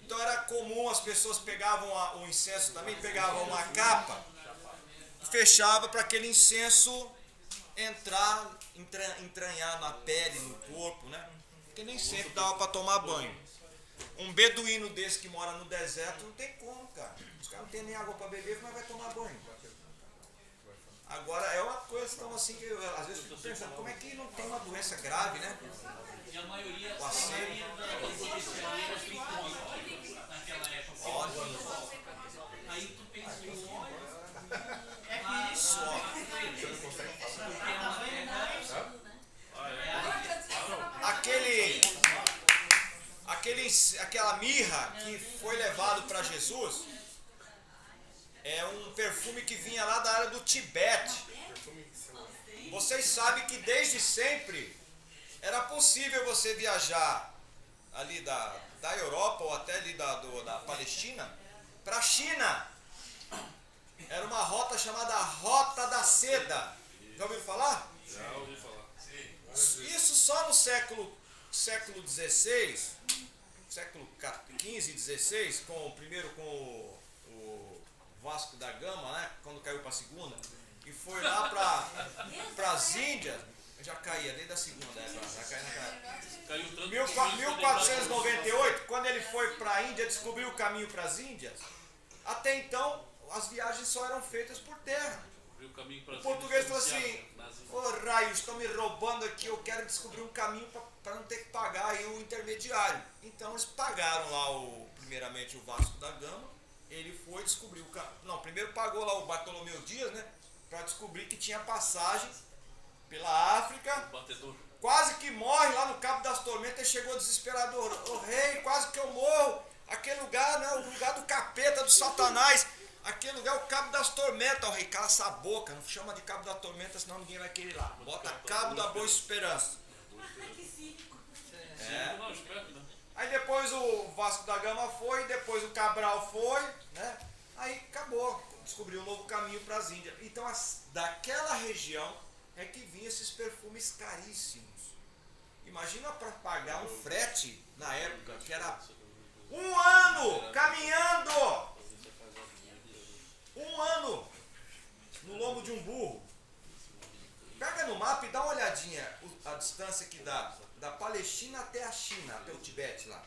Então era comum, as pessoas pegavam o incenso também, pegavam uma capa, fechava para aquele incenso entranhar na pele, no corpo, né? Porque nem sempre dava para tomar banho. Um beduíno desse que mora no deserto não tem como, cara. Os caras não tem nem água para beber, como é que vai tomar banho? Agora é uma questão assim que eu, às vezes fico pensando, como é que não tem uma doença grave, né? E a maioria O aceno. naquela época. Ótimo. Aí tu pensa no óleo. Isso, ó. Aquela mirra que foi levado para Jesus é um perfume que vinha lá da área do Tibete. Vocês sabem que desde sempre era possível você viajar ali da Europa ou até ali da Palestina para a China. Era uma rota chamada Rota da Seda. Já ouviram falar? Já ouvi falar. Isso só no século XVI, século XV e XVI, primeiro com o Vasco da Gama, né, quando caiu para a segunda, e foi lá para as Índias, já caía desde a segunda, já caía naquela. Caiu tanto. 1498, quando ele foi para a Índia, descobriu o caminho para as Índias, Até então, as viagens só eram feitas por terra. Abriu o caminho para O português falou assim, ô raios, estão me roubando aqui, eu quero descobrir um caminho para não ter que pagar aí o intermediário. Então eles pagaram lá primeiramente o Vasco da Gama, ele foi descobrir o caminho. Não, primeiro pagou lá o Bartolomeu Dias, né? Para descobrir que tinha passagem pela África. Batedor. Quase que morre lá no Cabo das Tormentas e chegou desesperador. Ô rei, quase que eu morro. Aquele lugar, né? O lugar do capeta, do Satanás. Aquele lugar é o Cabo das Tormentas. Ó, rei, cala essa boca. Não chama de Cabo das Tormentas, senão ninguém vai querer ir lá. Bota Cabo da Boa Esperança. Que cínico. É. Não, esperto, né? Aí depois o Vasco da Gama foi, depois o Cabral foi, né? Aí acabou. Descobriu um novo caminho para as Índias. Então, daquela região é que vinham esses perfumes caríssimos. Imagina para pagar um frete na época, que era 1 ano caminhando. 1 ano no lombo de um burro. Pega no mapa e dá uma olhadinha a distância que dá da Palestina até a China, até o Tibete lá.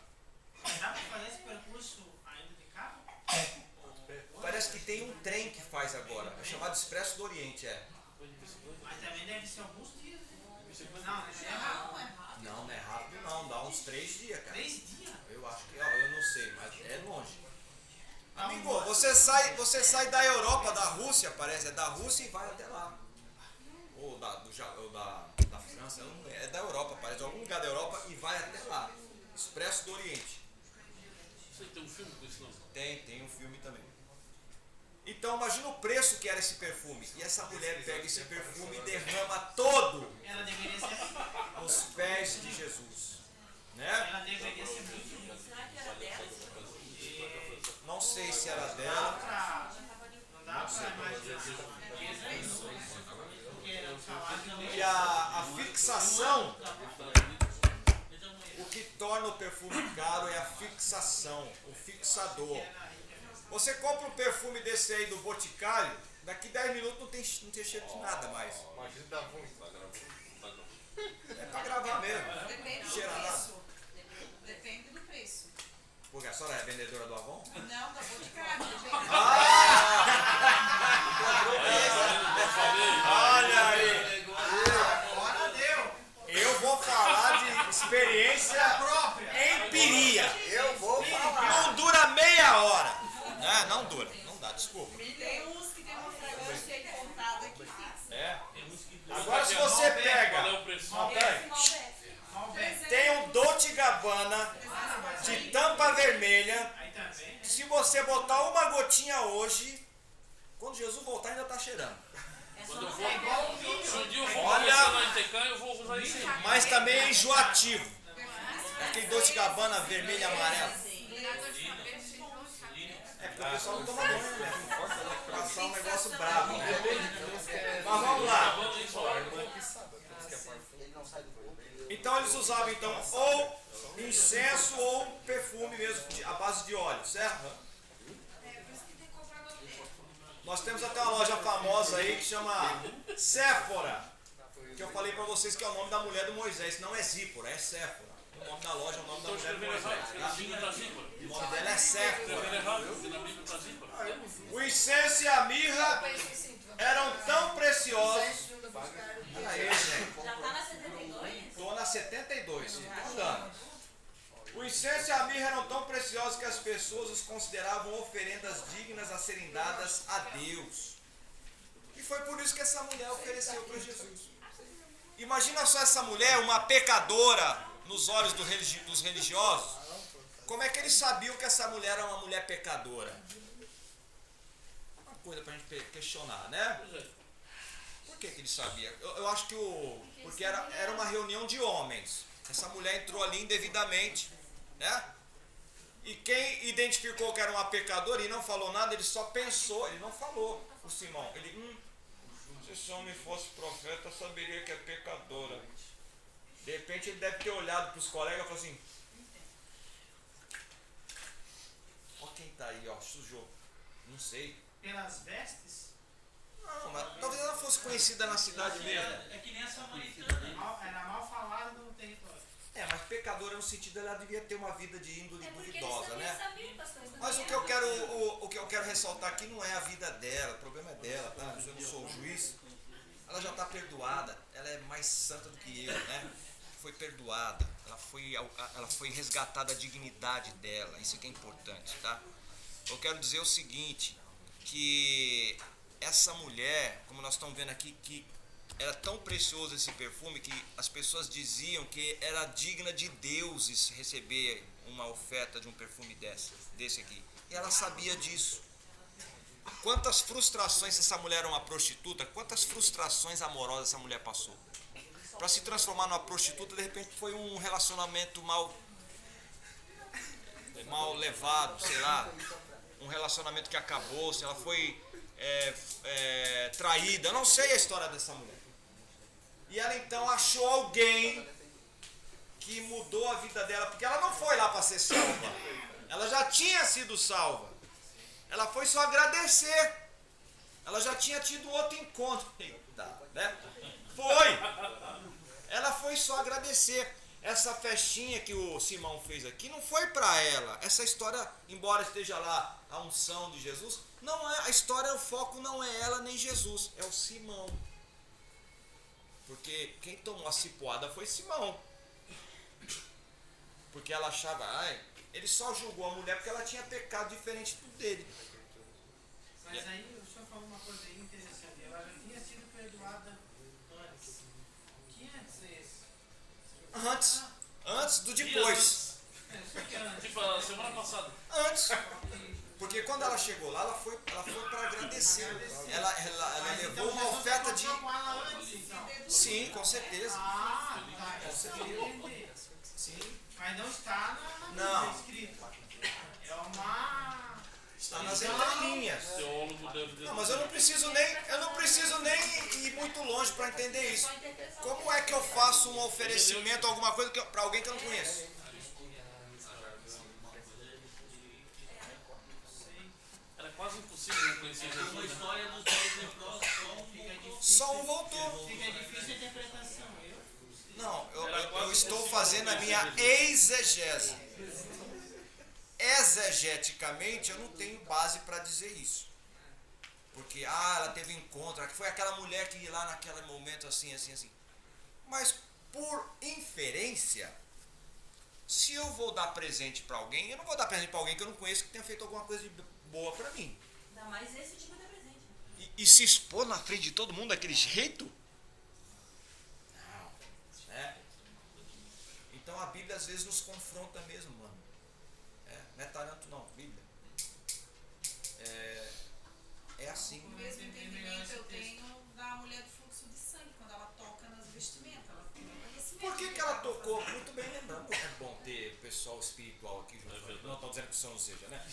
Dá pra fazer esse percurso ainda de carro? Parece que tem um trem que faz agora, é chamado Expresso do Oriente, é. Mas também deve ser alguns dias, né? Não é rápido não, dá uns 3 dias, cara. 3 dias? Eu acho que, eu não sei, mas é longe. Amigo, você sai da Europa, da Rússia, parece, é da Rússia e vai até lá. Ou da França, é da Europa, parece, de algum lugar da Europa e vai até lá. Expresso do Oriente. Você tem um filme com isso não? Tem um filme também. Então imagina o preço que era esse perfume. E essa mulher pega esse perfume e derrama todo Ela deveria ser. nos pés de Jesus. Né? Ela deveria ser muito. Será que era dela? Não sei se era dela. Não dá pra imaginar. Porque o salário não E a fixação, o que torna o perfume caro é a fixação, o fixador. Você compra um perfume desse aí do Boticário, daqui 10 minutos não tem cheiro de nada mais. Imagina dá ruim. É pra gravar mesmo. Depende do Cheira nada. preço. Depende do preço. Porque a senhora é vendedora do Avon? Não, da Boticário. Olha aí! Agora deu! Eu vou falar de experiência empiria. Eu vou falar. Não dura meia hora. Não dura, não dá, desculpa. Tem uns que tem uma fragrância aí contada que fixa. É. Agora se você pega. Qual é o preço? Ó, peraí. Malbec. Tem um Dolce & Gabbana de tampa vermelha. Aí também. Se você botar uma gotinha hoje, quando Jesus voltar ainda tá cheirando. Quando eu É igual o vinho. se um dia eu for Olha. começar na ITK, eu vou usar isso aí. Mas também é enjoativo. É aquele Dolce & Gabbana vermelho e amarelo. É porque o pessoal não toma banho, né? Passar um negócio brabo. Mas vamos lá. Ele não sai do corpo. Então eles usavam então ou incenso ou perfume mesmo, à base de óleo, certo? Nós temos até uma loja famosa aí que chama Séfora, que eu falei pra vocês que é o nome da mulher do Moisés, não é Zípora, é Séfora. O nome da loja é o nome da Estou mulher do escrevendo errado, porque na Moisés. Bíblia está Zípora. O nome dela é Séfora. Escrevendo errado, porque na Bíblia está Zípora. O incenso e a mirra eram tão preciosos. Olha aí, gente. Já tá na 72? Estou na 72, tô andando. O incenso e a mirra eram tão preciosos que as pessoas os consideravam oferendas dignas a serem dadas a Deus. E foi por isso que essa mulher ofereceu para Jesus. Imagina só essa mulher, uma pecadora nos olhos dos religiosos. Como é que eles sabiam que essa mulher era uma mulher pecadora? Uma coisa para a gente questionar, né? Por que eles sabiam? Eu acho que porque era uma reunião de homens. Essa mulher entrou ali indevidamente, né? E quem identificou que era uma pecadora e não falou nada, ele só pensou, ele não falou. O Simão, ele, se esse homem fosse profeta, saberia que é pecadora. De repente ele deve ter olhado para os colegas e falou assim: ó quem tá aí, ó, sujou. Não sei. Pelas vestes? Não, mas talvez ela fosse conhecida na cidade mesmo. É que nem a samaritana. Era mal falado no território. É, mas pecadora no sentido ela devia ter uma vida de índole É porque eles duvidosa, também né? sabiam das coisas. Mas também o que eu eram. quero, o que eu quero ressaltar aqui não é a vida dela, o problema é dela, tá? Eu não sou o juiz. Ela já está perdoada, ela é mais santa do que eu, né? Foi perdoada, ela foi resgatada a dignidade dela, isso que é importante, tá? Eu quero dizer o seguinte, que essa mulher, como nós estamos vendo aqui, que era tão precioso esse perfume que as pessoas diziam que era digna de deuses receber uma oferta de um perfume desse aqui. E ela sabia disso. Quantas frustrações, se essa mulher era uma prostituta, quantas frustrações amorosas essa mulher passou? Para se transformar numa prostituta, de repente foi um relacionamento mal levado, sei lá, um relacionamento que acabou, se ela foi traída, eu não sei a história dessa mulher. E ela então achou alguém que mudou a vida dela, porque ela não foi lá para ser salva, ela já tinha sido salva, ela foi só agradecer, ela já tinha tido outro encontro, né? Ela foi só agradecer. Essa festinha que o Simão fez aqui não foi para ela. Essa história, embora esteja lá a unção de Jesus, não é a história, o foco não é ela nem Jesus, é o Simão. Porque quem tomou a cipuada foi Simão. Porque ela achava, ele só julgou a mulher porque ela tinha pecado diferente do dele. Mas aí o senhor falou uma coisa aí interessante. Ela já tinha sido perdoada antes. Que antes é esse? Antes do depois. Tipo, a semana passada. Antes. Porque quando ela chegou lá, ela foi para agradecer. Ela levou uma oferta de. Sim, com certeza. Com certeza. Sim. Mas não está na Não. escrito. É uma. Está nas entrelinhas. Teólogo deve Não, mas eu não preciso nem ir muito longe para entender isso. Como é que eu faço um oferecimento, alguma coisa para alguém que eu não conheço? Era quase impossível não conhecer Uma Jesus, né? história dos 10 leprosos, Só um voltou. Fica difícil a interpretação. Não, eu estou fazendo a minha exegese. Exegeticamente eu não tenho base para dizer isso. Porque, ela teve encontro, foi aquela mulher que ia lá naquele momento assim. Mas por inferência, se eu vou dar presente para alguém, eu não vou dar presente para alguém que eu não conheço, que tenha feito alguma coisa de boa para mim. Ainda mais esse tipo de presente. E se expor na frente de todo mundo daquele jeito? Não. Então a Bíblia às vezes nos confronta mesmo, mano. Não é taranto não, Bíblia. É assim. O mesmo entendimento eu tenho da mulher do fluxo de sangue, quando ela toca nas vestimentas. Ela tem conhecimento. Por que ela tocou? Muito bem lembrando. É bom ter pessoal espiritual aqui junto. Não estou dizendo que o senhor não seja, né?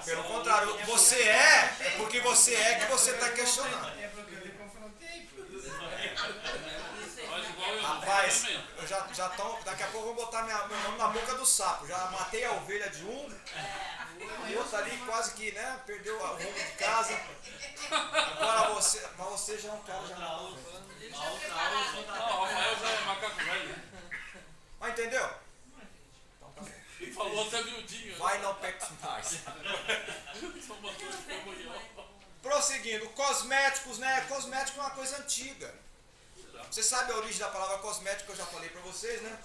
Pelo contrário, você é porque você é que você está questionando. É porque eu lhe confrontei. Faz igual eu. Rapaz, eu já tô, daqui a pouco eu vou botar meu nome na boca do sapo. Já matei a ovelha de um, o outro ali quase que, né, perdeu o rumo de casa. Agora você já é um cara já não. O Rafael já é macaco velho, né? Mas entendeu? Então tá bom. E falou até miudinho. Vai não peques mais. Só botou de comunhão. Prosseguindo, cosméticos, né? Cosmético é uma coisa antiga. Você sabe a origem da palavra cosmético, eu já falei pra vocês, né?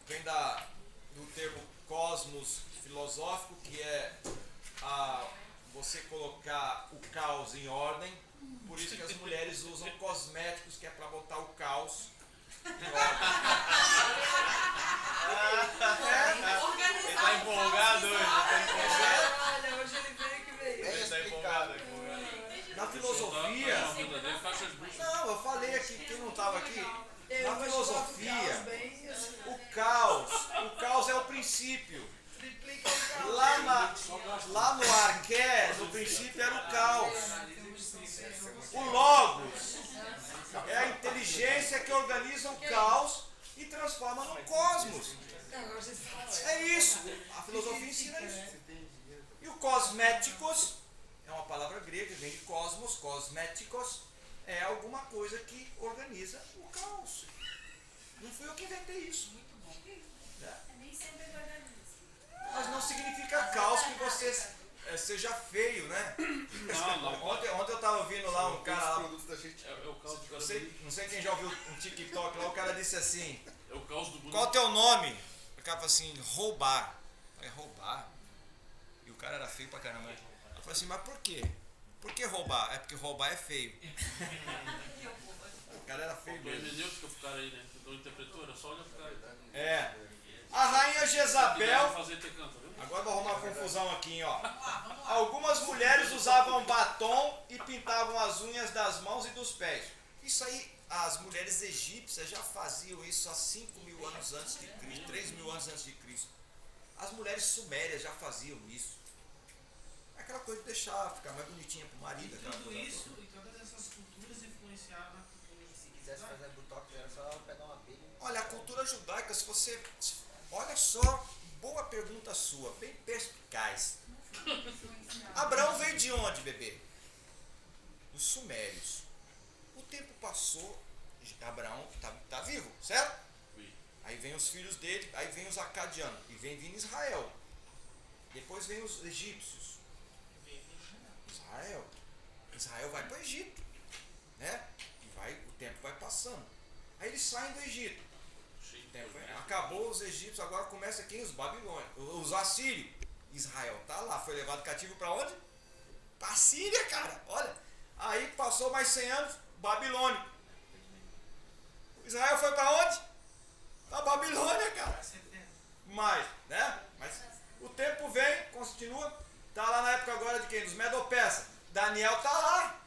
Vem do termo cosmos filosófico, que é você colocar o caos em ordem. Por isso que as mulheres usam cosméticos, que é pra botar o caos em ordem. Ele tá empolgado hoje. Olha, hoje ele veio que veio. Bem explicado. Na filosofia... Não, eu falei aqui, quem não estava aqui, na filosofia, o caos é o princípio. Lá no arqué, no princípio era o caos. O logos é a inteligência que organiza o caos e transforma no cosmos. É isso, a filosofia ensina isso. E o cosméticos é uma palavra grega, vem de cosmos, cosméticos, é alguma coisa que organiza o caos. Não fui eu que inventei isso. Muito bom. Nem sempre é verdade isso. Mas não significa caos que você seja feio, né? Não. Ontem eu tava ouvindo lá um cara lá, É o caos do cara. não sei quem já ouviu um TikTok lá, o cara disse assim, É o caos do bonito. qual o teu nome? O cara falou assim, roubar. Eu falei, roubar? E o cara era feio pra caramba. Eu falei assim, mas por quê? Por que roubar? É porque roubar é feio. O cara era feio O mesmo. hermenêutica pro cara aí, né? Então interpretou, era só olhar pro cara. É. A rainha Jezabel. Fazer ter canto, viu? Agora vai arrumar uma confusão aqui, ó. Algumas mulheres usavam batom e pintavam as unhas das mãos e dos pés. Isso aí, as mulheres egípcias já faziam isso há 5.000 anos antes de Cristo, 3.000 anos antes de Cristo. As mulheres sumérias já faziam isso. É aquela coisa de deixar ficar mais bonitinha pro marido. E Aquela tudo coisa isso, toda. e todas essas culturas influenciavam a cultura. Se quisesse fazer botox, era só pegar uma abelha. Olha, a cultura judaica, se você... Olha só, boa pergunta sua, bem perspicaz. Abraão veio de onde, bebê? Dos sumérios. O tempo passou, Abraão tá vivo, certo? Sim. Aí vem os filhos dele, aí vem os acadianos, e vem vindo Israel. Depois vem os egípcios. Israel vai para o Egito, né? E o tempo vai passando. Aí eles saem do Egito. Acabou os egípcios, agora começa quem? Os babilônios, os assírios. Israel tá lá, foi levado cativo para onde? Para a Síria, cara. Olha, aí passou mais 100 anos, Babilônia. Israel foi para onde? Para Babilônia, cara. Mas, né? Mas o tempo vem, continua. Tá lá na época agora de quem? Dos Medo-Persas. Daniel tá lá.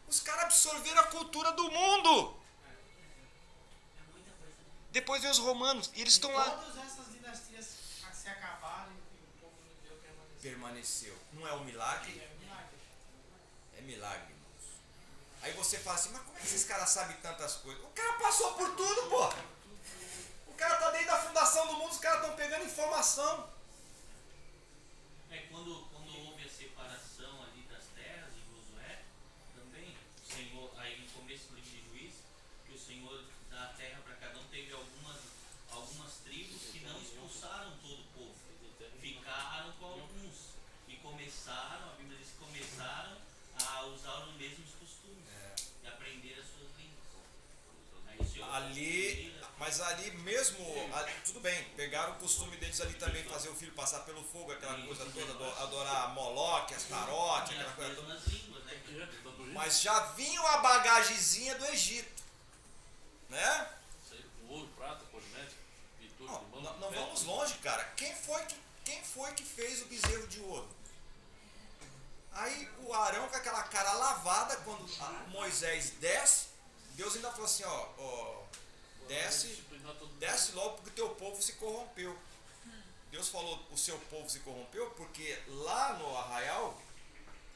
Os caras absorveram a cultura do mundo. Depois vem os romanos, e eles estão lá. Todas essas dinastias se acabaram e o povo judeu Permaneceu. Não é um milagre? É um milagre. É milagre, irmãos. Aí você fala assim, mas como é que esses caras sabem tantas coisas? O cara passou por tudo, pô. O cara tá desde a fundação do mundo, os caras estão pegando informação. Quando houve a separação ali das terras em Josué, também o Senhor, aí no começo do livro de Juízes, que o Senhor da terra para cada um teve algumas tribos que não expulsaram todo o povo, ficaram com alguns e começaram, a Bíblia diz que começaram a usar os mesmos costumes e aprender as suas línguas. Aí o Senhor Mas ali mesmo, tudo bem, pegaram o costume deles ali também, fazer o filho passar pelo fogo, aquela coisa toda, adorar Moloque, Astarote, aquela coisa toda. línguas, né? Mas já vinha a bagagezinha do Egito, né? Ouro, prata, cosmético, pintura, Não vamos longe, cara. Quem foi que fez o bezerro de ouro? Aí o Arão com aquela cara lavada, quando Moisés desce, Deus ainda falou assim, ó, desce logo porque o teu povo se corrompeu. Deus falou, o seu povo se corrompeu, porque lá no arraial,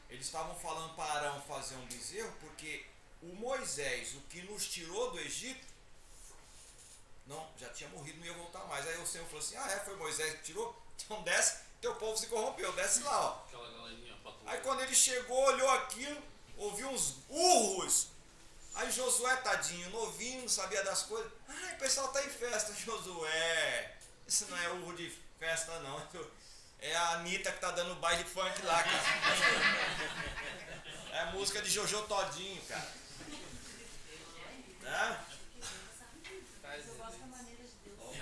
eles estavam falando para Arão fazer um bezerro, porque o Moisés, o que nos tirou do Egito, não, já tinha morrido, não ia voltar mais. Aí o Senhor falou assim, foi Moisés que tirou? Então desce, teu povo se corrompeu, desce lá, ó. Aquela galerinha patrulha. Aí quando ele chegou, olhou aquilo, ouviu uns urros. Aí Josué, tadinho, novinho, não sabia das coisas. O pessoal tá em festa, Josué. Isso não é urro de festa, não. É a Anitta que tá dando baile funk lá, cara. É a música de Jojo Todinho, cara. Né? Eu gosto da maneira de Deus.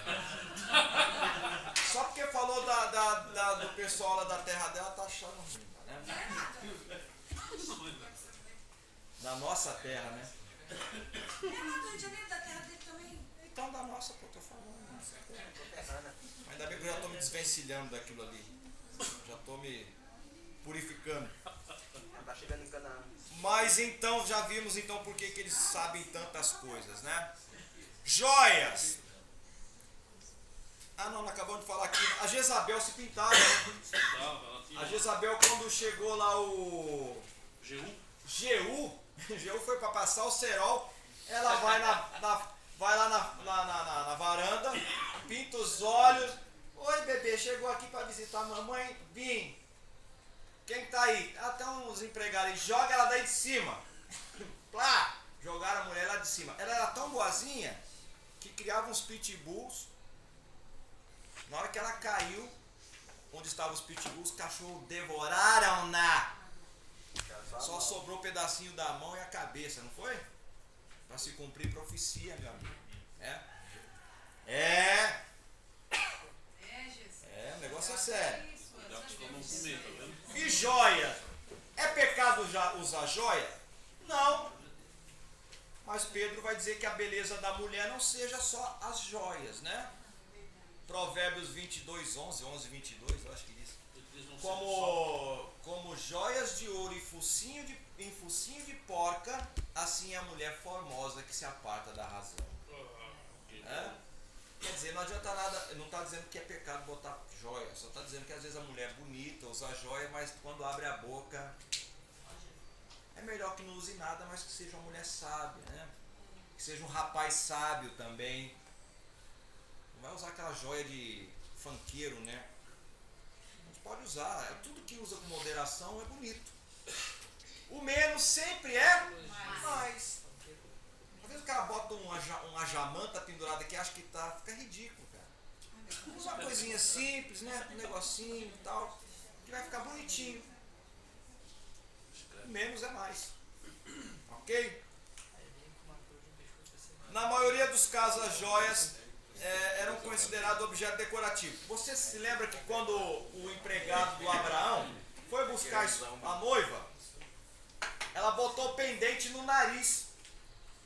Só porque falou do pessoal lá da terra dela, tá achando ruim, né? Da nossa terra, né? do Rio de Janeiro, da terra dele também. Então da nossa, pô, tô falando. Ainda bem que eu já tô me desvencilhando daquilo ali. Já tô me purificando. Tá chegando em Canaã. Mas então, já vimos então por que eles sabem tantas coisas, né? Joias! Não acabamos de falar aqui. A Jezabel se pintava, né? A Jezabel, quando chegou lá o Jeú foi para passar o cerol. Ela vai lá na varanda, pinta os olhos. Oi, bebê, chegou aqui para visitar a mamãe? Vim. Quem tá aí? Até uns empregados aí. Joga ela daí de cima. andar de cima. Ela era tão boazinha que criava uns pitbulls. Na hora que ela caiu, onde estavam os pitbulls, os cachorros devoraram-na. Só sobrou um pedacinho da mão e a cabeça, não foi? Para se cumprir profecia, meu amigo. O negócio é sério. E joia? É pecado já usar joia? Não. Mas Pedro vai dizer que a beleza da mulher não seja só as joias, né? Provérbios 22, 11, 22, eu acho que diz. Como joias de ouro em focinho de porca, assim é a mulher formosa que se aparta da razão. Quer dizer, não adianta nada, não está dizendo que é pecado botar joia, só está dizendo que às vezes a mulher é bonita, usa joia, mas quando abre a boca, é melhor que não use nada, mas que seja uma mulher sábia, né? Que seja um rapaz sábio também. Não vai usar aquela joia de funkeiro, né? A gente pode usar, tudo que usa com moderação é bonito. O menos sempre é mais. Às vezes o cara bota uma jamanta pendurada aqui, acha que fica ridículo, cara. Usa uma coisinha simples, né? Um negocinho e tal, que vai ficar bonitinho. O menos é mais. Ok? Na maioria dos casos, as joias eram consideradas objeto decorativo. Você se lembra que quando o empregado do Abraão foi buscar a noiva, ela botou pendente no nariz.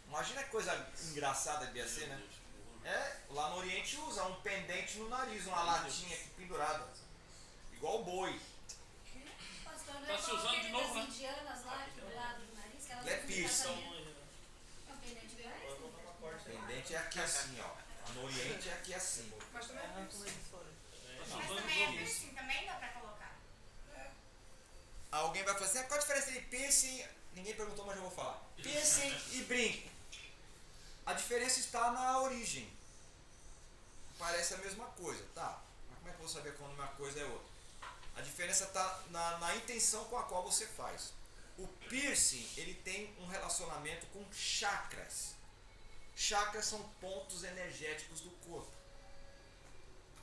Imagina que coisa engraçada devia ser, né? Lá no Oriente usa um pendente no nariz, uma latinha aqui pendurada. Igual o boi. Pastor, não Tá se usando aquele de novo, das né? indianas lá, que do lado do nariz, que elas É usam piercing. casamento. É um pendente grande? O pendente é aqui assim, ó. No Oriente é aqui assim. Mas também é piercing. Mas também é piercing, também dá pra colocar. Alguém vai falar assim, qual a diferença entre piercing? Ninguém perguntou, mas eu vou falar. Piercing e brinco. A diferença está na origem. Parece a mesma coisa, tá? Mas como é que eu vou saber quando uma coisa é outra? A diferença está na intenção com a qual você faz. O piercing, ele tem um relacionamento com chakras. Chakras são pontos energéticos do corpo.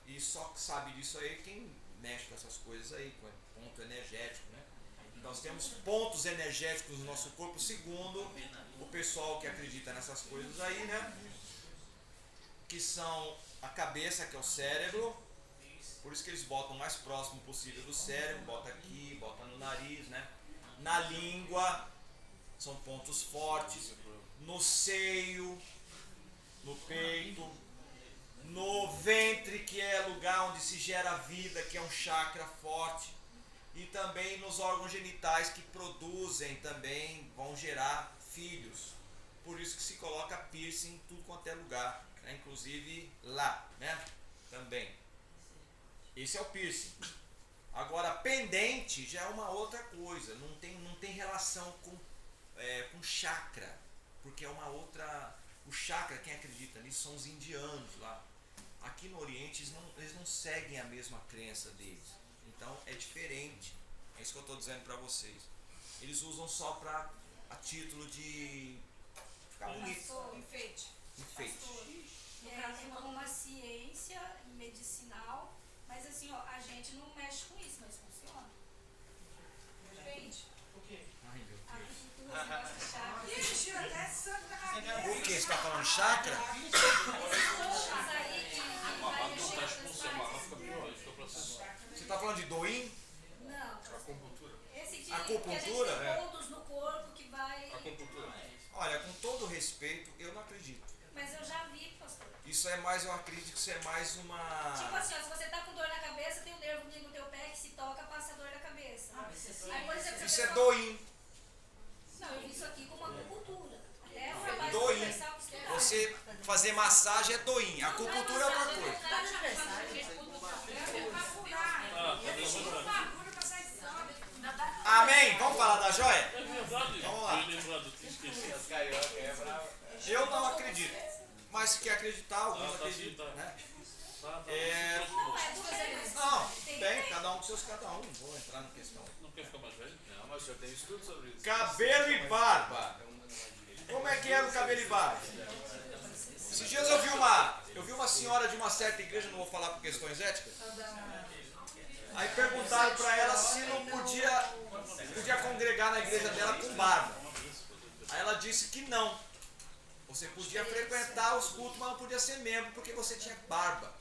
E só sabe disso aí quem mexe com essas coisas aí, com ponto energético, né? Nós temos pontos energéticos no nosso corpo, segundo o pessoal que acredita nessas coisas aí, né? Que são a cabeça, que é o cérebro. Por isso que eles botam o mais próximo possível do cérebro, bota aqui, bota no nariz, né? Na língua, são pontos fortes. No seio, no peito, no ventre, que é lugar onde se gera a vida, que é um chakra forte. E também nos órgãos genitais que produzem também, vão gerar filhos. Por isso que se coloca piercing em tudo quanto é lugar, né? Inclusive lá, né? Também. Esse é o piercing. Agora, pendente já é uma outra coisa, não tem relação com chakra, porque é uma outra... O chakra, quem acredita nisso, são os indianos lá. Aqui no Oriente, eles não seguem a mesma crença deles. Então é diferente. É isso que eu estou dizendo para vocês. Eles usam só a título de ficar bonito. Enfeite. Enfeite. E aí tem uma ciência medicinal, mas assim, ó, a gente não mexe com isso, mas funciona. Depende. O quê? Ai, meu A Deus. acupuntura, os negócios de chakra. Ih, tira até sangue da cabeça. O que? Você está falando chakra? Mas aí que vai mexer Tá com as com partes. semana, fica pior, isso que eu processo. Você está falando de doim? Não. Acupuntura. Esse de Acupuntura? que a gente tem pontos no corpo que vai... Acupuntura. Olha, com todo respeito, eu não acredito. Mas eu já vi, pastor. Isso é mais, eu acredito que isso é mais uma... Tipo assim, ó, se você tá com dor na cabeça, tem um nervo no teu pé que se toca, passa a dor na cabeça. Aí, por exemplo, Isso se a é pessoa- doim. Não, eu vi isso aqui como acupuntura. Até o rapaz Doim. começar a estudar. Você fazer massagem é doim. Acupuntura é outra coisa. Ah, tá lembrando. Amém? Vamos falar da joia? É verdade. Vamos lá. Bem lembrado, tinha esquecido. As carioca é bravo. Eu não acredito. Mas se quer acreditar, alguns Ah, tá acreditam. sim, tá. Né? Tá. Não, é tudo bem, mas Não, tem- tem, cada um com seus cada um. Não vou entrar na questão. Não quer ficar mais velho? Não, mas o senhor tem estudo sobre isso. Cabelo e barba. Como é que que era o cabelo e barba? Esses dias eu vi uma senhora de uma certa igreja, não vou falar por questões éticas. Aí perguntaram para ela se não podia congregar na igreja dela com barba. Aí ela disse que não. Você podia frequentar os cultos, mas não podia ser membro porque você tinha barba.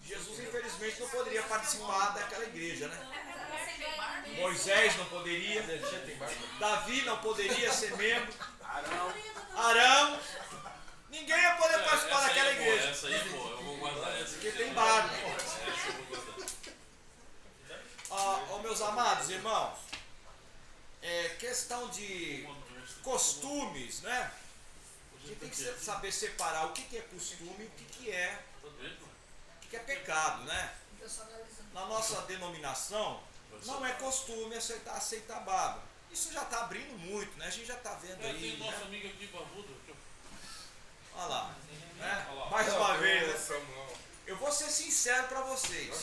Jesus, infelizmente, não poderia participar daquela igreja, né? Moisés não poderia. Davi não poderia ser membro. Arão. Ninguém ia poder participar daquela igreja. Essa aí, pô, eu vou guardar essa. Porque tem barba. Meus amados irmãos, questão de costumes, né? A gente tem que saber separar o que é costume e o que é pecado, né? Na nossa denominação, não é costume aceitar barba. Isso já está abrindo muito, né? A gente já está vendo aí. Tem nosso né? amigo aqui, barbudo. Olha lá, né? Mais uma vez. Eu vou ser sincero para vocês.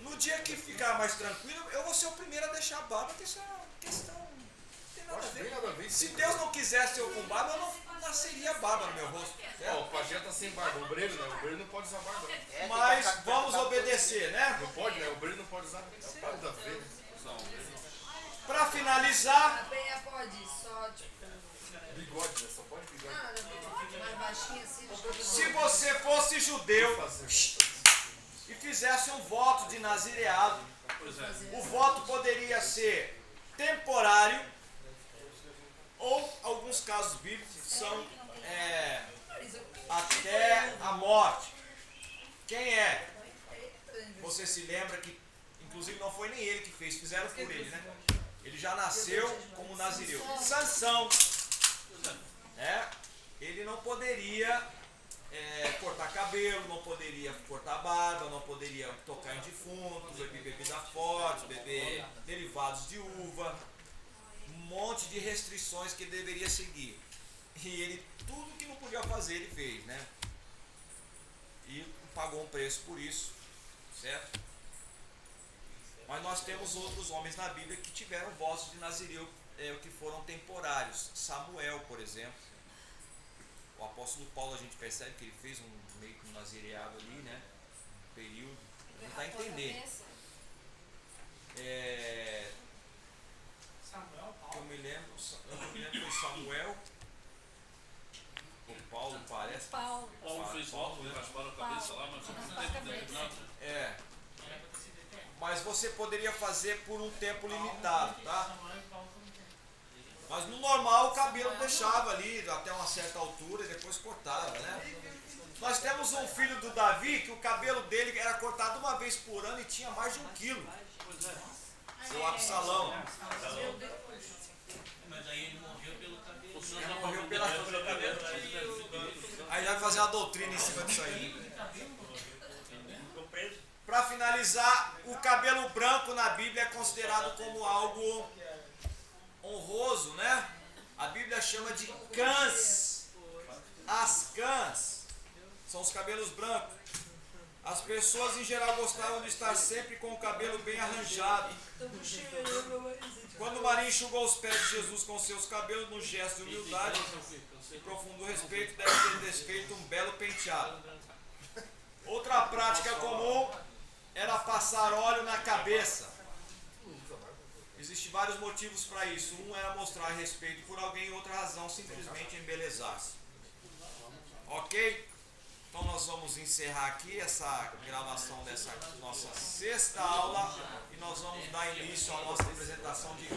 No dia que ficar mais tranquilo, eu vou ser o primeiro a deixar a barba, porque isso é uma questão. Não tem nada a ver. Se Deus não quisesse eu com barba, eu não nasceria barba no meu rosto. Ó, o pajé tá sem barba. O Breno, né? O Breno não pode usar barba. Mas vamos obedecer, né? Não pode, né? O Breno não pode usar. É o pai da feira. Para finalizar. A Penha pode, só tipo. Bigode, né? Só pode bigode. Mais baixinho assim. Se você fosse judeu e fizesse um voto de nazireado, o voto poderia ser temporário ou alguns casos bíblicos são até a morte. Quem é? Você se lembra que inclusive não foi nem ele que fez, fizeram por ele, né? Ele já nasceu como nazireu. Sansão, ele não poderia cortar cabelo, não poderia cortar barba, não poderia tocar em defunto, beber bebida forte, beber derivados de uva, um monte de restrições que ele deveria seguir. E ele, tudo que não podia fazer, ele fez, né? E pagou um preço por isso, certo? Mas nós temos outros homens na Bíblia que tiveram votos de nazireu, que foram temporários. Samuel, por exemplo. O apóstolo Paulo, a gente percebe que ele fez meio que um nazireado ali, né? Um período. Não está entendendo. Eu me lembro foi Samuel. O Paulo parece. Paulo fez voto, rasparam a cabeça lá, mas não teve nada. Mas você poderia fazer por um tempo limitado, tá? Mas no normal o cabelo deixava ali até uma certa altura e depois cortava, né? Nós temos um filho do Davi que o cabelo dele era cortado uma vez por ano e tinha mais de 1 quilo. O Absalão. Mas aí ele morreu pelo cabelo. Ele morreu pela cabelo. Aí vai fazer uma doutrina em cima disso aí. Para finalizar, o cabelo branco na Bíblia é considerado como algo honroso, né? A Bíblia chama de cãs. As cãs são os cabelos brancos. As pessoas em geral gostavam de estar sempre com o cabelo bem arranjado. Quando Maria enxugou os pés de Jesus com seus cabelos no gesto de humildade e profundo respeito, deve ter desfeito um belo penteado. Outra prática comum era passar óleo na cabeça. Existem vários motivos para isso. Um era mostrar respeito por alguém, outra razão, simplesmente embelezar-se. Ok? Então nós vamos encerrar aqui essa gravação dessa nossa 6ª aula e nós vamos dar início à nossa apresentação de